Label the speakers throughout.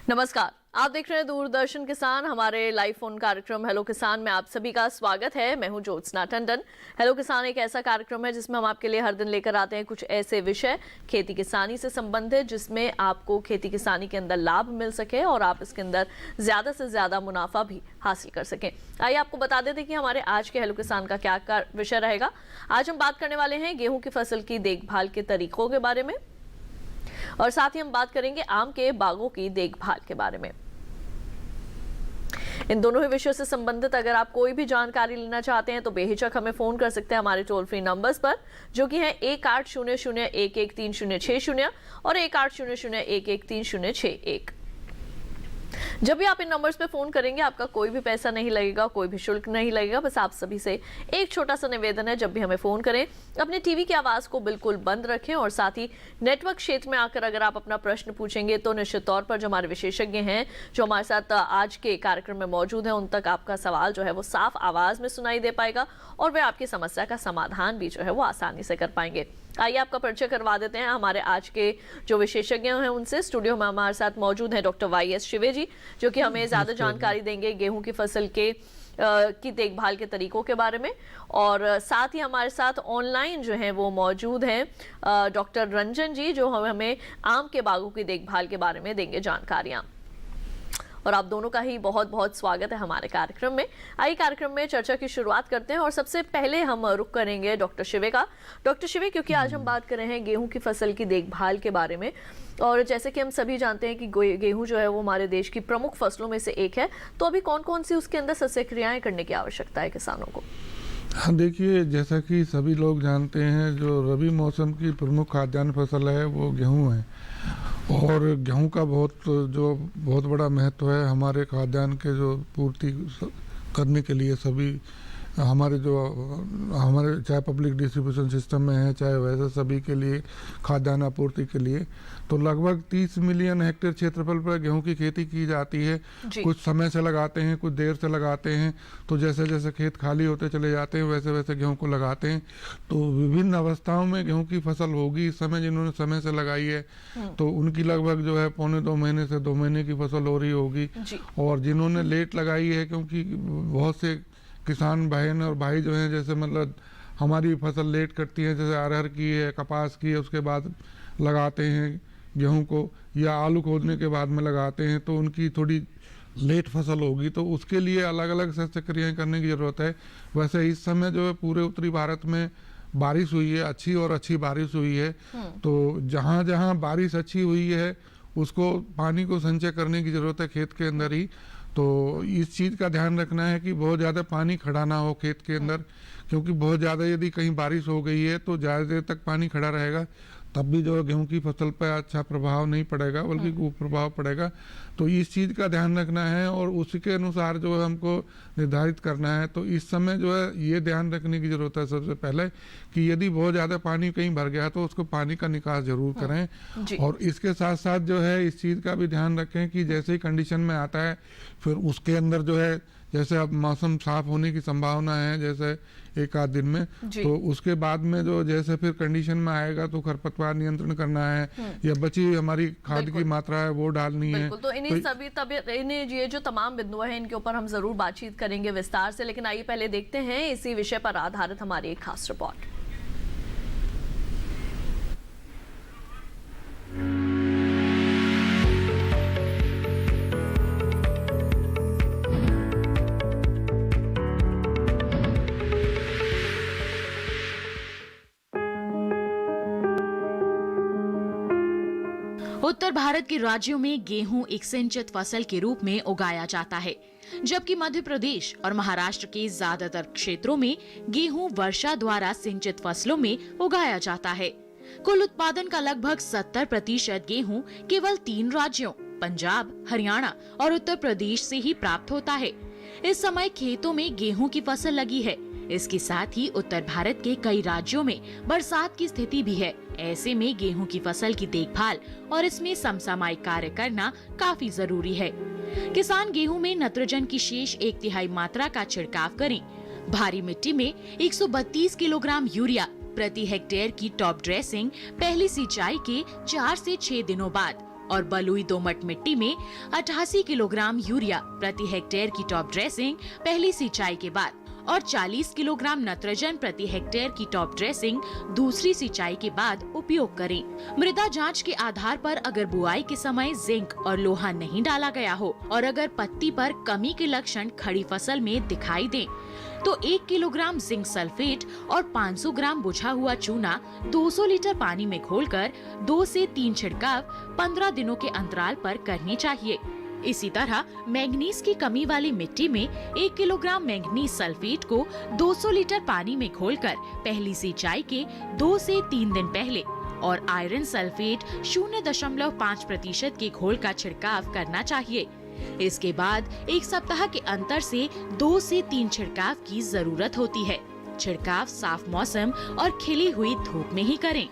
Speaker 1: नमस्कार, आप देख रहे हैं दूरदर्शन किसान। हमारे लाइव फोन कार्यक्रम हेलो किसान में आप सभी का स्वागत है। मैं हूं ज्योत्सना टंडन। हेलो किसान एक ऐसा कार्यक्रम है जिसमें हम आपके लिए हर दिन लेकर आते हैं कुछ ऐसे विषय खेती किसानी से संबंधित जिसमें आपको खेती किसानी के अंदर लाभ मिल सके और आप इसके अंदर ज्यादा से ज्यादा मुनाफा भी हासिल कर सकें। आइए आपको बता देते कि हमारे आज के हेलो किसान का क्या विषय रहेगा। आज हम बात करने वाले हैं गेहूं की फसल की देखभाल के तरीकों के बारे में और साथ ही हम बात करेंगे आम के बागों की देखभाल के बारे में। इन दोनों ही विषयों से संबंधित अगर आप कोई भी जानकारी लेना चाहते हैं तो बेहिचक हमें फोन कर सकते हैं हमारे टोल फ्री नंबर्स पर, जो कि है 1800113060 और 1800113061। जब भी आप इन नंबर्स पे फोन करेंगे आपका कोई भी पैसा नहीं लगेगा, कोई भी शुल्क नहीं लगेगा। बस आप सभी से एक छोटा सा निवेदन है, जब भी हमें फोन करें अपने टीवी की आवाज को बिल्कुल बंद रखें और साथ ही नेटवर्क क्षेत्र में आकर अगर आप अपना प्रश्न पूछेंगे तो निश्चित तौर पर जो हमारे विशेषज्ञ हैं जो हमारे साथ आज के कार्यक्रम में मौजूद हैं उन तक आपका सवाल जो है वो साफ आवाज में सुनाई दे पाएगा और वे आपकी समस्या का समाधान भी जो है वो आसानी से कर पाएंगे। आइए आपका परिचय करवा देते हैं हमारे आज के जो विशेषज्ञ हैं उनसे। स्टूडियो में हमारे साथ मौजूद हैं डॉक्टर YS शिवे जी, जो कि हमें ज्यादा जानकारी देंगे गेहूं की फसल के की देखभाल के तरीकों के बारे में। और साथ ही हमारे साथ ऑनलाइन जो है वो मौजूद हैं डॉक्टर रंजन जी, जो हमें आम के बागों की देखभाल के बारे में देंगे जानकारियां। और आप दोनों का ही बहुत बहुत स्वागत है हमारे कार्यक्रम में। आइए कार्यक्रम में चर्चा की शुरुआत करते हैं और सबसे पहले हम रुख करेंगे डॉक्टर शिवे का। डॉक्टर शिवे, क्योंकि आज हम बात कर रहे हैं गेहूं की फसल की देखभाल के बारे में और जैसे कि हम सभी जानते हैं कि गेहूं जो है वो हमारे देश की प्रमुख फसलों में से एक है, तो अभी कौन कौन सी उसके अंदर सस्य क्रियाएं करने की आवश्यकता है किसानों को?
Speaker 2: हाँ, देखिए, जैसा कि सभी लोग जानते हैं जो रबी मौसम की प्रमुख खाद्यान्न फसल है वो गेहूं है और गेहूं का बहुत बड़ा महत्व है हमारे खाद्यान्न के जो पूर्ति करने के लिए। सभी हमारे चाहे पब्लिक डिस्ट्रीब्यूशन सिस्टम में है चाहे वैसे सभी के लिए खाद्यान्न आपूर्ति के लिए तो लगभग 30 मिलियन हेक्टेयर क्षेत्रफल पर गेहूं की खेती की जाती है। कुछ समय से लगाते हैं, कुछ देर से लगाते हैं, तो जैसे जैसे खेत खाली होते चले जाते हैं वैसे वैसे गेहूं को लगाते हैं। तो विभिन्न अवस्थाओं में गेहूं की फसल होगी। इस समय जिन्होंने समय से लगाई है तो उनकी लगभग जो है 1.25 महीने से 2 महीने की फसल हो रही होगी। और जिन्होंने लेट लगाई है, क्योंकि बहुत से किसान बहन और भाई जो हैं जैसे मतलब हमारी फसल लेट करती है, जैसे अरहर की है, कपास की है, उसके बाद लगाते हैं गेहूं को, या आलू खोदने के बाद में लगाते हैं, तो उनकी थोड़ी लेट फसल होगी। तो उसके लिए अलग अलग सस्य क्रियाएं करने की ज़रूरत है। वैसे इस समय जो है पूरे उत्तरी भारत में बारिश हुई है, अच्छी बारिश हुई है। तो जहाँ जहाँ बारिश अच्छी हुई है उसको पानी को संचय करने की ज़रूरत है खेत के अंदर ही। तो इस चीज़ का ध्यान रखना है कि बहुत ज़्यादा पानी खड़ा ना हो खेत के अंदर, क्योंकि बहुत ज़्यादा यदि कहीं बारिश हो गई है तो ज़्यादा देर तक पानी खड़ा रहेगा तब भी जो गेहूं की फसल पर अच्छा प्रभाव नहीं पड़ेगा बल्कि कुप्रभाव पड़ेगा। तो इस चीज़ का ध्यान रखना है और उसी के अनुसार जो है हमको निर्धारित करना है। तो इस समय जो है ये ध्यान रखने की ज़रूरत है सबसे पहले कि यदि बहुत ज़्यादा पानी कहीं भर गया तो उसको पानी का निकास जरूर करें। और इसके साथ साथ जो है इस चीज़ का भी ध्यान रखें कि जैसे ही कंडीशन में आता है फिर उसके अंदर जो है जैसे अब मौसम साफ होने की संभावना है जैसे एक आध दिन में, तो उसके बाद में जो जैसे फिर कंडीशन में आएगा तो खरपतवार नियंत्रण करना है या बची हमारी खाद की मात्रा है वो डालनी है।
Speaker 1: तो इन्हीं ये जो तमाम बिंदु हैं इनके ऊपर हम जरूर बातचीत करेंगे विस्तार से, लेकिन आइए पहले देखते हैं इसी विषय पर आधारित हमारी एक खास रिपोर्ट।
Speaker 3: उत्तर भारत के राज्यों में गेहूं एक सिंचित फसल के रूप में उगाया जाता है, जबकि मध्य प्रदेश और महाराष्ट्र के ज्यादातर क्षेत्रों में गेहूं वर्षा द्वारा सिंचित फसलों में उगाया जाता है। कुल उत्पादन का लगभग 70% गेहूं केवल 3 राज्यों पंजाब, हरियाणा और उत्तर प्रदेश से ही प्राप्त होता है। इस समय खेतों में गेहूं की फसल लगी है। इसके साथ ही उत्तर भारत के कई राज्यों में बरसात की स्थिति भी है। ऐसे में गेहूं की फसल की देखभाल और इसमें समसामयिक कार्य करना काफी जरूरी है। किसान गेहूं में नाइट्रोजन की शेष 1/3 मात्रा का छिड़काव करें। भारी मिट्टी में 132 किलोग्राम यूरिया प्रति हेक्टेयर की टॉप ड्रेसिंग पहली सिंचाई के 4 से 6 दिनों बाद और बलुई दोमट मिट्टी में 88 किलोग्राम यूरिया प्रति हेक्टेयर की टॉप ड्रेसिंग पहली सिंचाई के बाद और 40 किलोग्राम नाइट्रोजन प्रति हेक्टेयर की टॉप ड्रेसिंग दूसरी सिंचाई के बाद उपयोग करें। मृदा जांच के आधार पर अगर बुआई के समय जिंक और लोहा नहीं डाला गया हो और अगर पत्ती पर कमी के लक्षण खड़ी फसल में दिखाई दें, तो 1 किलोग्राम जिंक सल्फेट और 500 ग्राम बुझा हुआ चूना 200 लीटर पानी में घोलकर 2 से 3 छिड़काव 15 दिनों के अंतराल पर करनी चाहिए। इसी तरह मैंगनीज की कमी वाली मिट्टी में 1 किलोग्राम मैंगनीज सल्फेट को 200 लीटर पानी में घोलकर पहली सिंचाई के 2 से 3 दिन पहले और आयरन सल्फेट 0.5% के घोल का छिड़काव करना चाहिए। इसके बाद 1 सप्ताह के अंतर से 2 से 3 छिड़काव की जरूरत होती है। छिड़काव साफ मौसम और खिली हुई धूप में ही करें।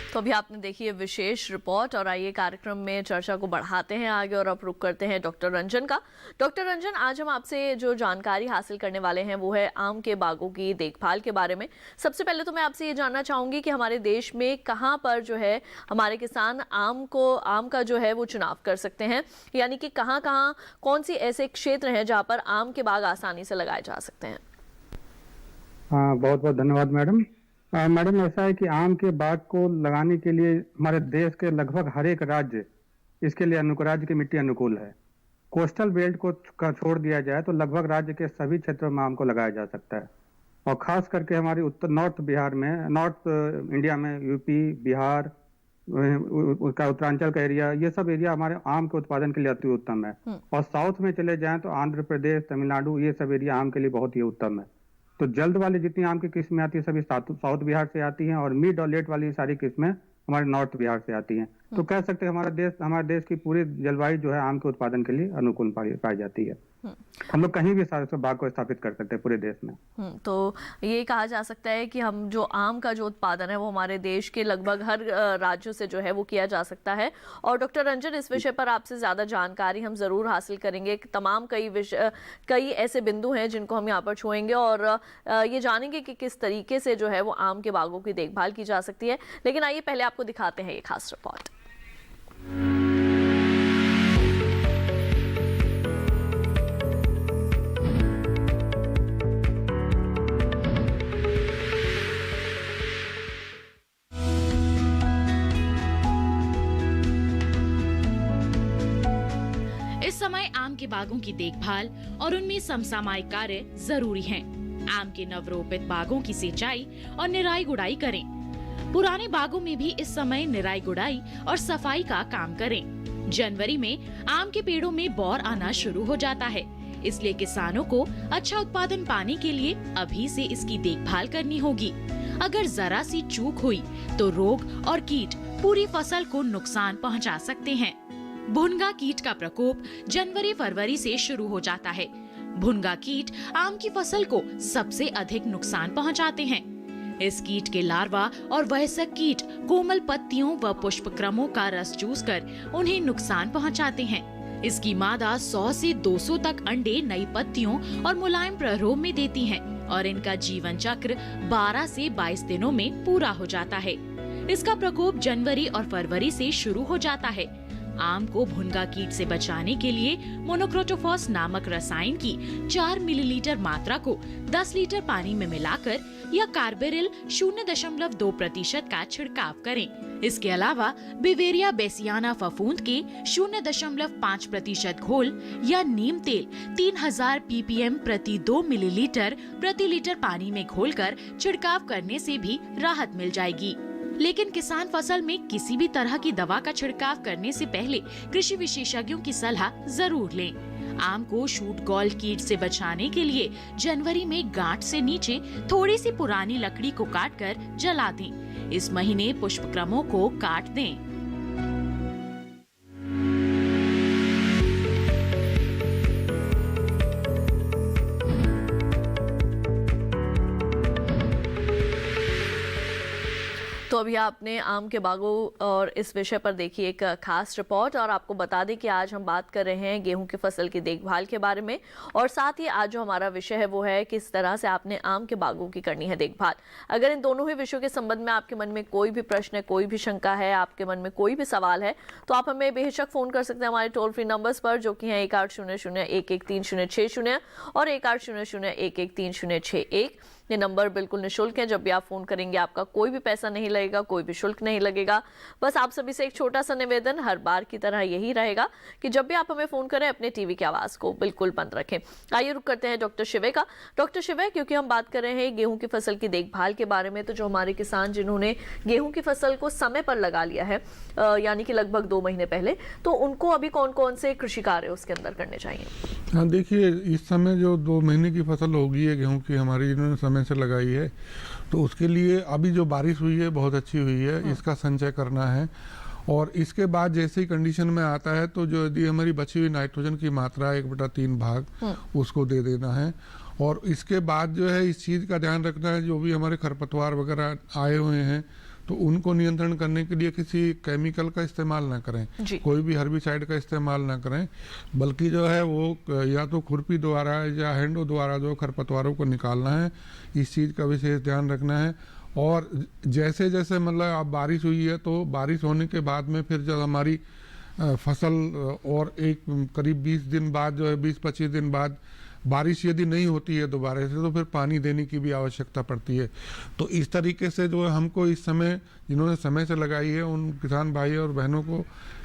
Speaker 1: तो अभी आपने देखी है विशेष रिपोर्ट और आइए कार्यक्रम में चर्चा को बढ़ाते हैं आगे और अब रुख करते हैं डॉक्टर रंजन का। डॉक्टर रंजन, आज हम आपसे जो जानकारी हासिल करने वाले हैं वो है आम के बागों की देखभाल के बारे में। सबसे पहले तो मैं आपसे ये जानना चाहूंगी कि हमारे देश में कहाँ पर जो है हमारे किसान आम का जो है वो चुनाव कर सकते हैं, यानी कि कहाँ कौन सी ऐसे क्षेत्र हैं जहाँ पर आम के बाग आसानी से लगाए जा सकते हैं?
Speaker 4: हाँ, बहुत बहुत धन्यवाद मैडम। मैडम, ऐसा है कि आम के बाग को लगाने के लिए हमारे देश के लगभग हर एक राज्य इसके लिए राज्य की मिट्टी अनुकूल है। कोस्टल बेल्ट को छोड़ दिया जाए तो लगभग राज्य के सभी क्षेत्रों में आम को लगाया जा सकता है और खास करके हमारी नॉर्थ इंडिया में यूपी, बिहार, उसका उत्तरांचल का एरिया, ये सब एरिया हमारे आम के उत्पादन के लिए अति उत्तम है। और साउथ में चले जाएं तो आंध्र प्रदेश, तमिलनाडु, ये सब एरिया आम के लिए बहुत ही उत्तम है। तो जल्द वाली जितनी आम की किस्में आती है सभी साउथ बिहार से आती हैं और मिड और लेट वाली सारी किस्में हमारे नॉर्थ बिहार से आती हैं। तो कह सकते हैं हमारे देश की पूरी जलवायु जो है आम के उत्पादन के लिए अनुकूल पाई जाती है। हम लोग कहीं भी सारे बाग को स्थापित कर सकते हैं पूरे देश में।
Speaker 1: तो ये कहा जा सकता है कि हम जो आम का जो उत्पादन है वो हमारे देश के लगभग हर राज्यों से जो है वो किया जा सकता है। और डॉक्टर रंजन, इस विषय पर आपसे ज़्यादा जानकारी हम ज़रूर हासिल करेंगे। तमाम कई ऐसे बिंदु हैं जिनको हम यहाँ पर छुएंगे और ये जानेंगे कि किस तरीके से जो है वो आम के बागों की देखभाल की जा सकती है। लेकिन आइए पहले आपको दिखाते हैं ये खास रिपोर्ट।
Speaker 3: इस समय आम के बागों की देखभाल और उनमें समसामयिक कार्य जरूरी हैं। आम के नवरोपित बागों की सिंचाई और निराई गुड़ाई करें। पुराने बागों में भी इस समय निराई गुड़ाई और सफाई का काम करें। जनवरी में आम के पेड़ों में बौर आना शुरू हो जाता है, इसलिए किसानों को अच्छा उत्पादन पाने के लिए अभी से इसकी देखभाल करनी होगी। अगर जरा सी चूक हुई तो रोग और कीट पूरी फसल को नुकसान पहुंचा सकते हैं। भुनगा कीट का प्रकोप जनवरी-फरवरी से शुरू हो जाता है। भुनगा कीट आम की फसल को सबसे अधिक नुकसान पहुंचाते हैं। इस कीट के लार्वा और वयस्क कीट कोमल पत्तियों व पुष्पक्रमों का रस चूसकर उन्हें नुकसान पहुंचाते हैं। इसकी मादा 100 से 200 तक अंडे नई पत्तियों और मुलायम प्ररोभ में देती हैं और इनका जीवन चक्र 12 से 22 दिनों में पूरा हो जाता है। इसका प्रकोप जनवरी और फरवरी से शुरू हो जाता है। आम को भुनगा कीट से बचाने के लिए मोनोक्रोटोफॉस नामक रसायन की 4 मिलीलीटर मात्रा को 10 लीटर पानी में मिलाकर या कार्बेरिल 0.2% का छिड़काव करें। इसके अलावा बिवेरिया बेसियाना फफूंद के 0.5% घोल या नीम तेल 3000 ppm प्रति 2 मिलीलीटर प्रति लीटर पानी में घोलकर छिड़काव करने से भी राहत मिल जाएगी। लेकिन किसान फसल में किसी भी तरह की दवा का छिड़काव करने से पहले कृषि विशेषज्ञों की सलाह जरूर लें। आम को शूट गॉल कीट से बचाने के लिए जनवरी में गांठ से नीचे थोड़ी सी पुरानी लकड़ी को काटकर जला दें। इस महीने पुष्पक्रमों को काट दें।
Speaker 1: तो तो अभी आपने आम के बागों और इस विषय पर देखी एक खास रिपोर्ट, और आपको बता दें कि आज हम बात कर रहे हैं गेहूं की फसल की देखभाल के बारे में, और साथ ही आज जो हमारा विषय है वो है किस तरह से आपने आम के बागों की करनी है देखभाल। अगर इन दोनों ही विषयों के संबंध में आपके मन में कोई भी प्रश्न है, कोई भी शंका है, आपके मन में कोई भी सवाल है, तो आप हमें बेहिचक फोन कर सकते हैं हमारे टोल फ्री नंबर्स पर, जो कि हैं 1800-113060 और 1800-113061। ये नंबर बिल्कुल निःशुल्क है। जब भी आप फोन करेंगे आपका कोई भी पैसा नहीं लगेगा, कोई भी शुल्क नहीं लगेगा। बस आप सभी से एक छोटा सा निवेदन हर बार की तरह यही रहेगा कि जब भी आप हमें फोन करें अपने टीवी की आवाज को बिल्कुल बंद रखें। आइए रुक करते हैं डॉक्टर शिवे का। डॉक्टर शिवे, क्योंकि हम बात कर रहे हैं गेहूं की फसल की देखभाल के बारे में, तो जो हमारे किसान जिन्होंने गेहूं की फसल को समय पर लगा लिया है, यानी कि लगभग 2 महीने पहले, तो उनको अभी कौन कौन से कृषि कार्य उसके अंदर करने चाहिए?
Speaker 2: हाँ, देखिए, इस समय जो 2 महीने की फसल होगी है गेहूं की हमारी, जिन्होंने समय से लगाई है, तो उसके लिए अभी जो बारिश हुई है बहुत अच्छी हुई है, इसका संचय करना है। और इसके बाद जैसे ही कंडीशन में आता है तो जो यदि हमारी बची हुई नाइट्रोजन की मात्रा 1/3 भाग उसको दे देना है। और इसके बाद जो है इस चीज़ का ध्यान रखना है, जो भी हमारे खरपतवार वगैरह आए हुए हैं तो उनको नियंत्रण करने के लिए किसी केमिकल का इस्तेमाल ना करें, कोई भी हर्बिसाइड का इस्तेमाल ना करें, बल्कि जो है वो या तो खुरपी द्वारा या हैंडो द्वारा जो खरपतवारों को निकालना है, इस चीज़ का विशेष ध्यान रखना है। और जैसे जैसे मतलब अब बारिश हुई है तो बारिश होने के बाद में फिर जब हमारी फसल और एक करीब 20 दिन बाद जो है 20-25 दिन बाद बारिश यदि नहीं होती है दोबारा से, तो फिर पानी देने की भी आवश्यकता पड़ती है। तो इस तरीके से जो है हमको इस समय जिन्होंने समय से लगाई है उन किसान भाई और बहनों को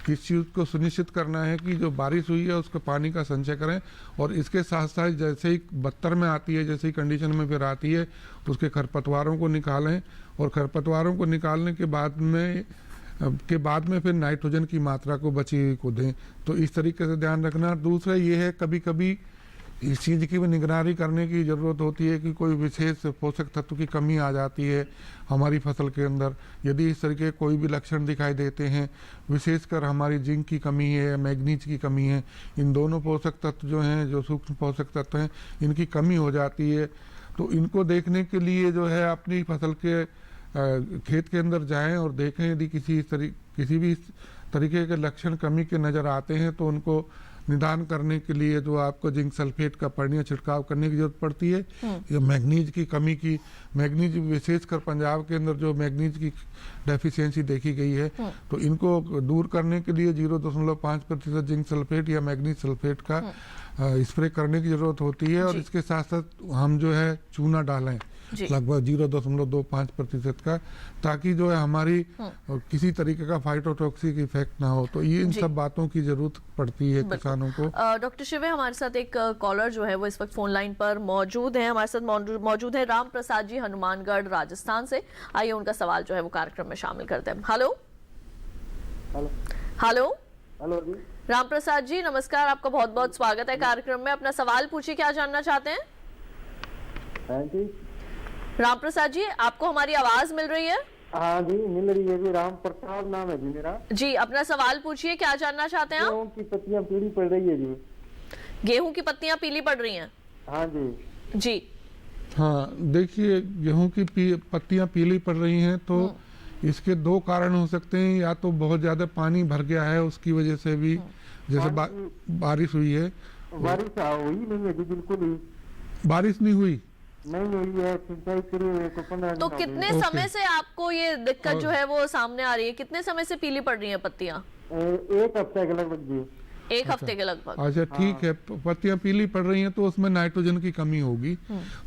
Speaker 2: इस चीज़ को सुनिश्चित करना है कि जो बारिश हुई है उसको पानी का संचय करें। और इसके साथ साथ जैसे ही 72 में आती है, जैसे ही कंडीशन में फिर आती है, तो उसके खरपतवारों को निकालें, और खरपतवारों को निकालने के बाद में फिर नाइट्रोजन की मात्रा को बची हुई को दें। तो इस तरीके से ध्यान रखना। दूसरा ये है, कभी कभी इस चीज़ की भी निगरानी करने की ज़रूरत होती है कि कोई विशेष पोषक तत्व की कमी आ जाती है हमारी फसल के अंदर। यदि इस तरीके कोई भी लक्षण दिखाई देते हैं, विशेषकर हमारी जिंक की कमी है या मैग्नीज की कमी है, इन दोनों पोषक तत्व जो हैं, जो सूक्ष्म पोषक तत्व हैं, इनकी कमी हो जाती है, तो इनको देखने के लिए जो है अपनी फसल के खेत के अंदर जाएं और देखें। यदि किसी भी तरीके के लक्षण कमी के नज़र आते हैं तो उनको निदान करने के लिए जो आपको जिंक सल्फेट का पर्णीय छिड़काव करने की जरूरत पड़ती है। या मैग्नीज की कमी की, मैग्नीज विशेषकर पंजाब के अंदर जो मैग्नीज की डेफिशिएंसी देखी गई है, तो इनको दूर करने के लिए 0.5% जिंक सल्फेट या मैग्नीज सल्फेट का स्प्रे करने की जरूरत होती है। और इसके साथ साथ हम जो है चूना डालें लगभग 0.25% का, ताकि जो है हमारी किसी तरीके का फाइटोटॉक्सिक इफेक्ट ना हो। तो ये इन सब बातों की जरूरत पड़ती है किसानों को।
Speaker 1: डॉक्टर शिवे, हमारे साथ एक कॉलर जो है वो इस वक्त फोन लाइन पर मौजूद है। हमारे साथ मौजूद है राम प्रसाद जी, हनुमानगढ़, राजस्थान से। आइए उनका सवाल जो है वो कार्यक्रम में शामिल करते हैं। हेलो हेलो
Speaker 5: हेलो जी।
Speaker 1: राम प्रसाद जी नमस्कार, आपका बहुत बहुत स्वागत है कार्यक्रम में। अपना सवाल पूछिए, क्या जानना चाहते हैं?
Speaker 5: हाँ जी।
Speaker 1: राम प्रसाद जी, आपको हमारी आवाज मिल रही है?
Speaker 5: हाँ जी, मिल रही है जी। राम प्रसाद नाम है जी मेरा।
Speaker 1: जी, अपना सवाल पूछिए, क्या जानना चाहते हैं आप?
Speaker 5: गेहूं की पत्तियां पीली पड़ रही है जी।
Speaker 1: गेहूं की पत्तियां पीली पड़ रही हैं?
Speaker 5: हाँ जी।
Speaker 1: जी
Speaker 2: हाँ, देखिए, गेहूं की पत्तियां पीली पड़ रही हैं तो इसके 2 कारण हो सकते हैं। या तो बहुत ज़्यादा पानी भर गया है, उसकी वजह से भी, जैसे बारिश हुई है।
Speaker 5: बारिश हुई नहीं है जी, बिल्कुल ही
Speaker 2: बारिश नहीं हुई
Speaker 5: है। सिंचाई करी हुई है तो 15
Speaker 1: तो कितने समय से आपको ये दिक्कत जो है वो सामने आ रही है? कितने समय से पीली पड़ रही हैं पत्तियां?
Speaker 5: 1 हफ्ते के लगभग जी।
Speaker 1: 1 हफ्ते के लगभग।
Speaker 2: अच्छा, ठीक है। पत्तियां पीली पड़ रही हैं तो उसमें नाइट्रोजन की कमी होगी।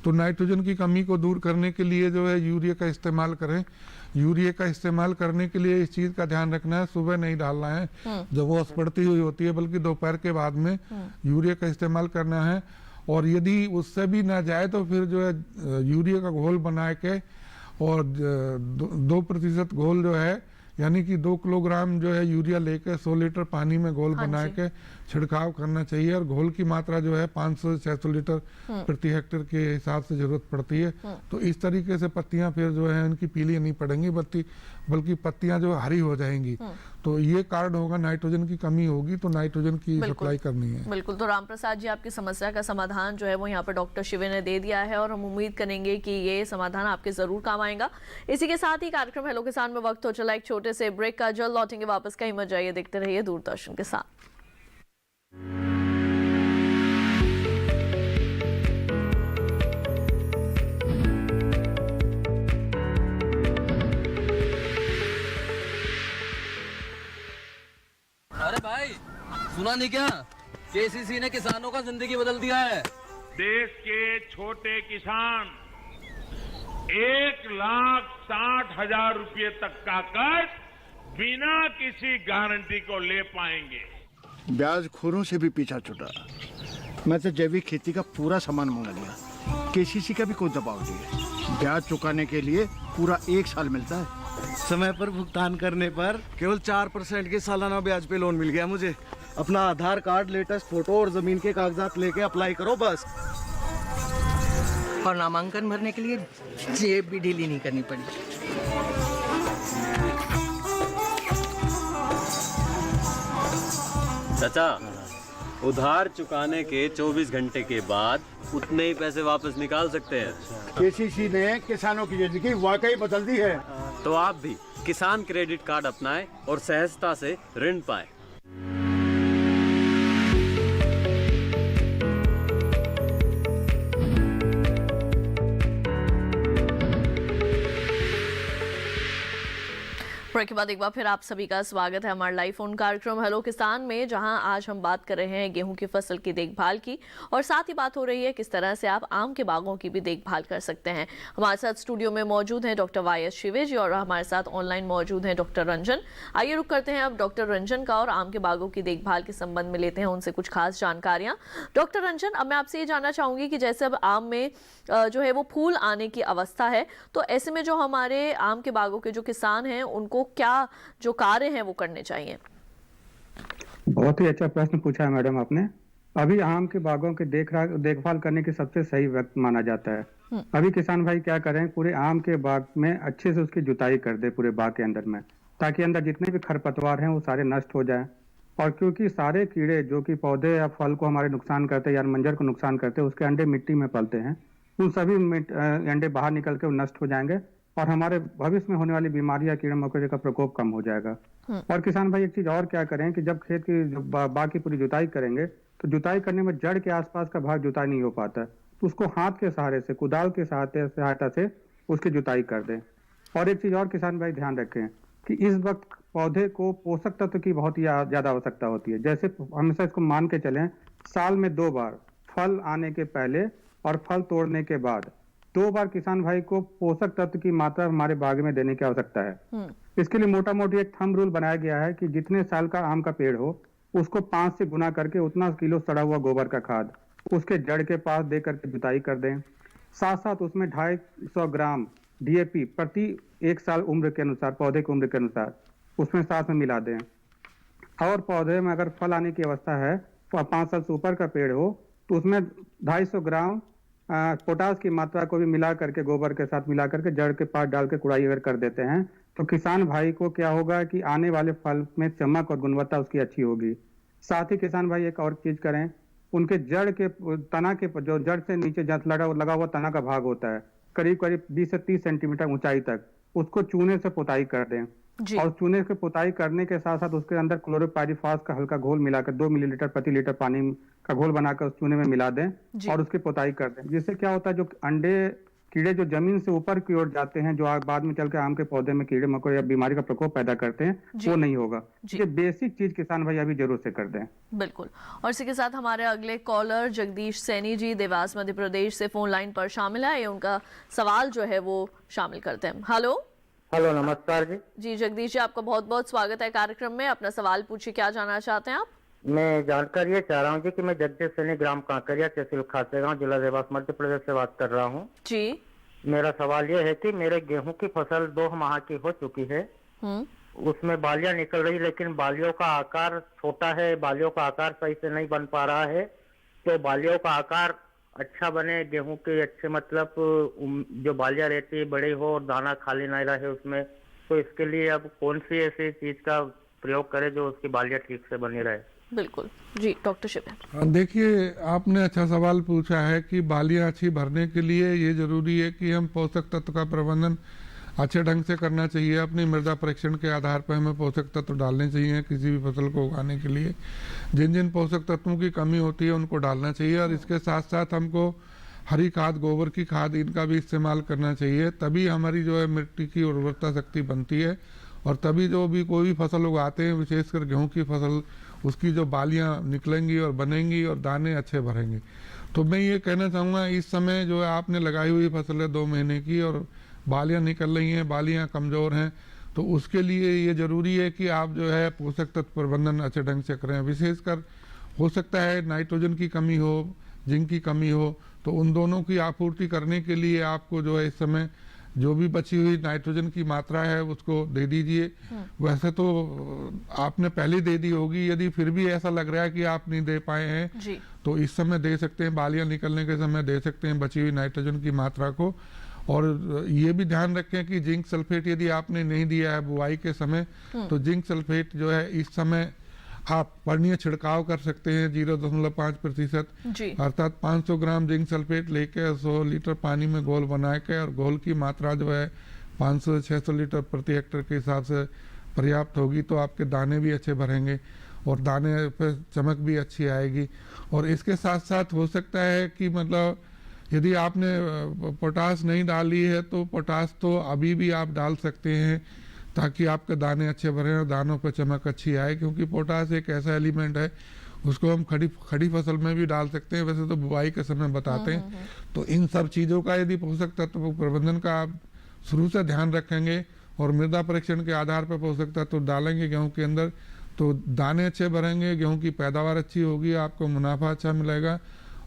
Speaker 2: तो नाइट्रोजन की कमी को दूर करने के लिए जो है यूरिया का इस्तेमाल करें। यूरिया का इस्तेमाल करने के लिए इस चीज़ का ध्यान रखना है, सुबह नहीं डालना है जब वो पड़ती हुई होती है, बल्कि दोपहर के बाद में यूरिया का इस्तेमाल करना है। और यदि उससे भी ना जाए तो फिर जो है यूरिया का घोल बना के, और 2% घोल जो है, यानी कि 2 किलोग्राम जो है यूरिया लेकर 100 लीटर पानी में घोल बना के छिड़काव करना चाहिए। और घोल की मात्रा जो है 500 से 600 लीटर प्रति हेक्टेयर के हिसाब से जरूरत पड़ती है। तो इस तरीके से पत्तियां फिर जो है इनकी पीली नहीं पड़ेंगी, बल्कि पत्तियां जो हरी हो जाएंगी। तो ये कारण होगा, नाइट्रोजन की कमी होगी तो नाइट्रोजन की सप्लाई करनी है।
Speaker 1: बिल्कुल। तो राम प्रसाद जी, आपकी समस्या का समाधान जो है वो यहाँ पर डॉक्टर शिवे ने दे दिया है और हम उम्मीद करेंगे कि ये समाधान आपके जरूर काम आएगा। इसी के साथ ही कार्यक्रम हेलो किसान में वक्त हो चला एक छोटे से ब्रेक का। जल्द लौटेंगे वापस, कहीं मत जाइए, देखते रहिए दूरदर्शन के साथ।
Speaker 6: अरे भाई, सुना नहीं क्या? केसीसी ने किसानों का जिंदगी बदल दिया है।
Speaker 7: देश के छोटे किसान 1,60,000 रुपए तक का कर्ज बिना किसी गारंटी को ले पाएंगे।
Speaker 8: ब्याज खोरों से भी पीछा छुटा। मैं तो जैविक खेती का पूरा सामान मंगा लिया। केसीसी का भी कोई दबाव नहीं है। ब्याज चुकाने के लिए पूरा 1 साल मिलता है।
Speaker 9: समय पर भुगतान करने पर केवल 4% के सालाना ब्याज पे लोन मिल गया मुझे। अपना आधार कार्ड, लेटेस्ट फोटो और जमीन के कागजात लेके अप्लाई करो बस।
Speaker 10: और नामांकन भरने के लिए जेब भी ढीली नहीं करनी पड़ी।
Speaker 11: चाचा, उधार चुकाने के 24 घंटे के बाद उतने ही पैसे वापस निकाल सकते हैं।
Speaker 8: केसीसी ने किसानों की जिंदगी वाकई बदल दी है।
Speaker 11: तो आप भी किसान क्रेडिट कार्ड अपनाएं और सहजता से ऋण पाएं।
Speaker 1: ब्रेक के बाद एक बार फिर आप सभी का स्वागत है हमारे लाइव फोन कार्यक्रम हेलो किसान में, जहां आज हम बात कर रहे हैं गेहूं की फसल की देखभाल की और साथ ही बात हो रही है किस तरह से आप आम के बागों की भी देखभाल कर सकते हैं। हमारे साथ स्टूडियो में मौजूद हैं डॉक्टर वाई.एस. शिवे जी और हमारे साथ ऑनलाइन मौजूद हैं डॉक्टर रंजन। आइए रुक करते हैं अब डॉक्टर रंजन का और आम के बागों की देखभाल के संबंध में लेते हैं उनसे कुछ खास जानकारियां। डॉक्टर रंजन, अब मैं आपसे ये जानना चाहूंगी कि जैसे अब आम में जो है वो फूल आने की अवस्था है, तो ऐसे में जो हमारे आम के बागों के जो किसान हैं उनको क्या जो कार्य हैं वो करने चाहिए?
Speaker 4: बहुत ही अच्छा प्रश्न पूछा है मैडम आपने। अभी आम के बागों के देखभाल करने की सबसे सही वक्त माना जाता है। अभी किसान भाई क्या करें, पूरे आम के बाग में अच्छे से उसकी जुताई कर दे पूरे बाग के अंदर में, ताकि अंदर जितने भी खरपतवार हैं वो सारे नष्ट हो जाएं। और क्योंकि सारे कीड़े जो कि पौधे या फल को हमारे नुकसान करते हैं या मंजर को नुकसान करते हैं, उसके अंडे मिट्टी में पलते हैं, उन सभी अंडे बाहर निकल के वो नष्ट हो जाएंगे और हमारे भविष्य में होने वाली बीमारी या कीड़े मकोड़े का प्रकोप कम हो जाएगा। और किसान भाई एक चीज और क्या करें कि जब खेत की बाग की पूरी जुताई करेंगे तो जुताई करने में जड़ के आसपास का भाग जुताई नहीं हो पाता है, तो उसको हाथ के सहारे से, कुदाल के सहायता से उसकी जुताई कर दें। और एक चीज और किसान भाई ध्यान रखें कि इस वक्त पौधे को पोषक तत्व की बहुत ही ज्यादा आवश्यकता होती है। जैसे हमेशा इसको मान के चलें, साल में 2 बार, फल आने के पहले और फल तोड़ने के बाद 2 बार किसान भाई को पोषक तत्व की मात्रा हमारे बाग में देने की आवश्यकता है। इसके लिए मोटा मोटी एक थंब रूल बनाया गया है कि जितने साल का आम का पेड़ हो उसको 5 से गुना करके उतना किलो सड़ा हुआ गोबर का खाद उसके जड़ के पास दे करके जुताई कर दें। साथ साथ उसमें 250 ग्राम DAP प्रति 1 साल उम्र के अनुसार, पौधे की उम्र के अनुसार उसमें साथ में मिला दें। और पौधे में अगर फल आने की अवस्था है, 5 साल से ऊपर का पेड़ हो, तो उसमें 250 ग्राम पोटास की मात्रा को भी मिला करके, गोबर के साथ मिला करके जड़ के पास डाल के कुड़ाई अगर कर देते हैं तो किसान भाई को क्या होगा कि आने वाले फल में चमक और गुणवत्ता उसकी अच्छी होगी। साथ ही किसान भाई एक और चीज करें, उनके जड़ के तना के जो जड़ से नीचे लगा हुआ तना का भाग होता है करीब करीब 20 से 30 सेंटीमीटर ऊंचाई तक, उसको चूने से पुताई कर दें। और चूने से पुताई करने के साथ साथ उसके अंदर क्लोरोपाइरीफॉस का हल्का घोल मिलाकर 2 मिलीलीटर प्रति लीटर पानी का घोल बनाकर उस चूने में मिला दें और उसकी पुताई कर दें। जिससे क्या होता है, जो अंडे कीड़े जो जमीन से ऊपर की ओर जाते हैं, जो बाद में चल के आम के पौधे में कीड़े मकोड़े या बीमारी का प्रकोप पैदा करते हैं, वो नहीं होगा। ये बेसिक चीज किसान भाई अभी जरूर से कर दें।
Speaker 1: बिल्कुल। और इसी के साथ हमारे अगले कॉलर जगदीश सैनी जी देवास मध्य प्रदेश से फोन लाइन पर शामिल है। उनका सवाल जो है वो शामिल करते हैं। हेलो
Speaker 5: नमस्कार जी।
Speaker 1: जी जगदीश जी, आपका बहुत बहुत स्वागत है कार्यक्रम में। अपना सवाल पूछिए, क्या जानना चाहते हैं आप?
Speaker 5: मैं जानकारी ये चाह रहा हूँ कि मैं जगदीश सैनी, ग्राम कांकरिया, तहसील खासेगांव, जिला देवास, मध्य प्रदेश से बात कर रहा हूँ जी। मेरा सवाल ये है कि मेरे गेहूं की फसल 2 माह की हो चुकी है, उसमें बालियां निकल रही, लेकिन बालियों का आकार छोटा है, बालियों का आकार सही से नहीं बन पा रहा है। तो बालियों का आकार अच्छा बने, गेहूं के अच्छे मतलब जो बालियां रहती है बड़ी हो और दाना खाली नहीं रहे उसमें, तो इसके लिए अब कौन सी ऐसी चीज का प्रयोग करें जो उसकी बालियां ठीक से बनी रहे।
Speaker 1: बिल्कुल जी, डॉक्टर शिवेन।
Speaker 2: देखिए, आपने अच्छा सवाल पूछा है कि बालियां अच्छी भरने के लिए ये जरूरी है कि हम पोषक तत्व का प्रबंधन अच्छे ढंग से करना चाहिए। अपनी मृदा परीक्षण के आधार पर हमें पोषक तत्व डालने चाहिए किसी भी फसल को उगाने के लिए। जिन जिन पोषक तत्वों की कमी होती है उनको डालना चाहिए, और इसके साथ साथ हमको हरी खाद, गोबर की खाद, इनका भी इस्तेमाल करना चाहिए। तभी हमारी जो है मिट्टी की उर्वरता शक्ति बनती है, और तभी जो भी कोई भी फसल उगाते हैं, विशेषकर गेहूं की फसल, उसकी जो बालियां निकलेंगी और बनेंगी और दाने अच्छे भरेंगे। तो मैं ये कहना चाहूँगा, इस समय जो है आपने लगाई हुई फसल है 2 महीने की और बालियां निकल रही हैं, बालियां कमज़ोर हैं, तो उसके लिए ये ज़रूरी है कि आप जो है पोषक तत्व प्रबंधन अच्छे ढंग से करें। विशेषकर हो सकता है नाइट्रोजन की कमी हो, जिंक की कमी हो, तो उन दोनों की आपूर्ति करने के लिए आपको जो है इस समय जो भी बची हुई नाइट्रोजन की मात्रा है उसको दे दीजिए। वैसे तो आपने पहले दे दी होगी, यदि फिर भी ऐसा लग रहा है कि आप नहीं दे पाए हैं तो इस समय दे सकते हैं, बालियां निकलने के समय दे सकते हैं बची हुई नाइट्रोजन की मात्रा को। और ये भी ध्यान रखें कि जिंक सल्फेट यदि आपने नहीं दिया है बुआई के समय, तो जिंक सल्फेट जो है इस समय आप पर्णीय छिड़काव कर सकते हैं 0.5%, अर्थात 500 ग्राम जिंक सल्फेट लेके 100 लीटर पानी में घोल बना के, और घोल की मात्रा जो है 500 से 600 लीटर प्रति हेक्टेयर के हिसाब से पर्याप्त होगी, तो आपके दाने भी अच्छे भरेंगे और दाने पे चमक भी अच्छी आएगी। और इसके साथ साथ हो सकता है कि मतलब यदि आपने पोटास नहीं डाली है तो पोटास तो अभी भी आप डाल सकते हैं, ताकि आपके दाने अच्छे भरें और दानों पर चमक अच्छी आए, क्योंकि पोटास एक ऐसा एलिमेंट है उसको हम खड़ी फसल में भी डाल सकते हैं, वैसे तो बुआई के समय बताते हैं। तो इन सब चीज़ों का यदि पोषक तत्व प्रबंधन का आप शुरू से ध्यान रखेंगे और मृदा परीक्षण के आधार पर पोषक तत्व डालेंगे गेहूँ के अंदर, तो दाने अच्छे भरेंगे, गेहूँ की पैदावार अच्छी होगी, आपको मुनाफा अच्छा मिलेगा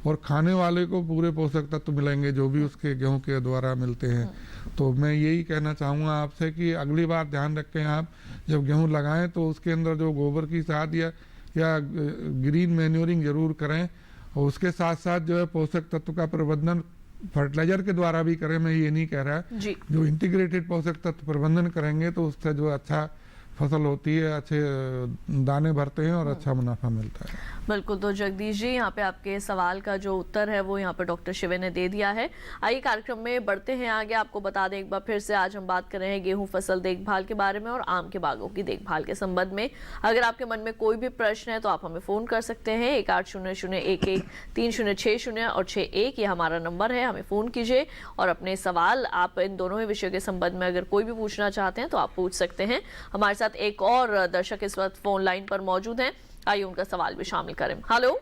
Speaker 2: और खाने वाले को पूरे पोषक तत्व मिलेंगे जो भी उसके गेहूं के द्वारा मिलते हैं। तो मैं यही कहना चाहूँगा आपसे कि अगली बार ध्यान रखें, आप जब गेहूं लगाएं तो उसके अंदर जो गोबर की खाद या ग्रीन मैन्योरिंग जरूर करें, और उसके साथ साथ जो है पोषक तत्व का प्रबंधन फर्टिलाइजर के द्वारा भी करें। मैं ये नहीं कह रहा, जो इंटीग्रेटेड पोषक तत्व प्रबंधन करेंगे तो उससे जो अच्छा फसल होती है, अच्छे दाने भरते हैं और अच्छा मुनाफा मिलता है।
Speaker 1: बिल्कुल। तो जगदीश जी, यहाँ पे आपके सवाल का जो उत्तर है वो यहाँ पे डॉक्टर शिवे ने दे दिया है। आइए कार्यक्रम में बढ़ते हैं आगे। आपको बता दें एक बार फिर से, आज हम बात कर रहे हैं गेहूं फसल देखभाल के बारे में और आम के बागों की देखभाल के संबंध में। अगर आपके मन में कोई भी प्रश्न है तो आप हमें फ़ोन कर सकते हैं 1800113060 और 61, ये हमारा नंबर है। हमें फ़ोन कीजिए और अपने सवाल आप इन दोनों ही विषयों के संबंध में अगर कोई भी पूछना चाहते हैं तो आप पूछ सकते हैं। हमारे साथ एक और दर्शक इस वक्त फोन लाइन पर मौजूद हैं, आइए उनका सवाल भी शामिल करें। हेलो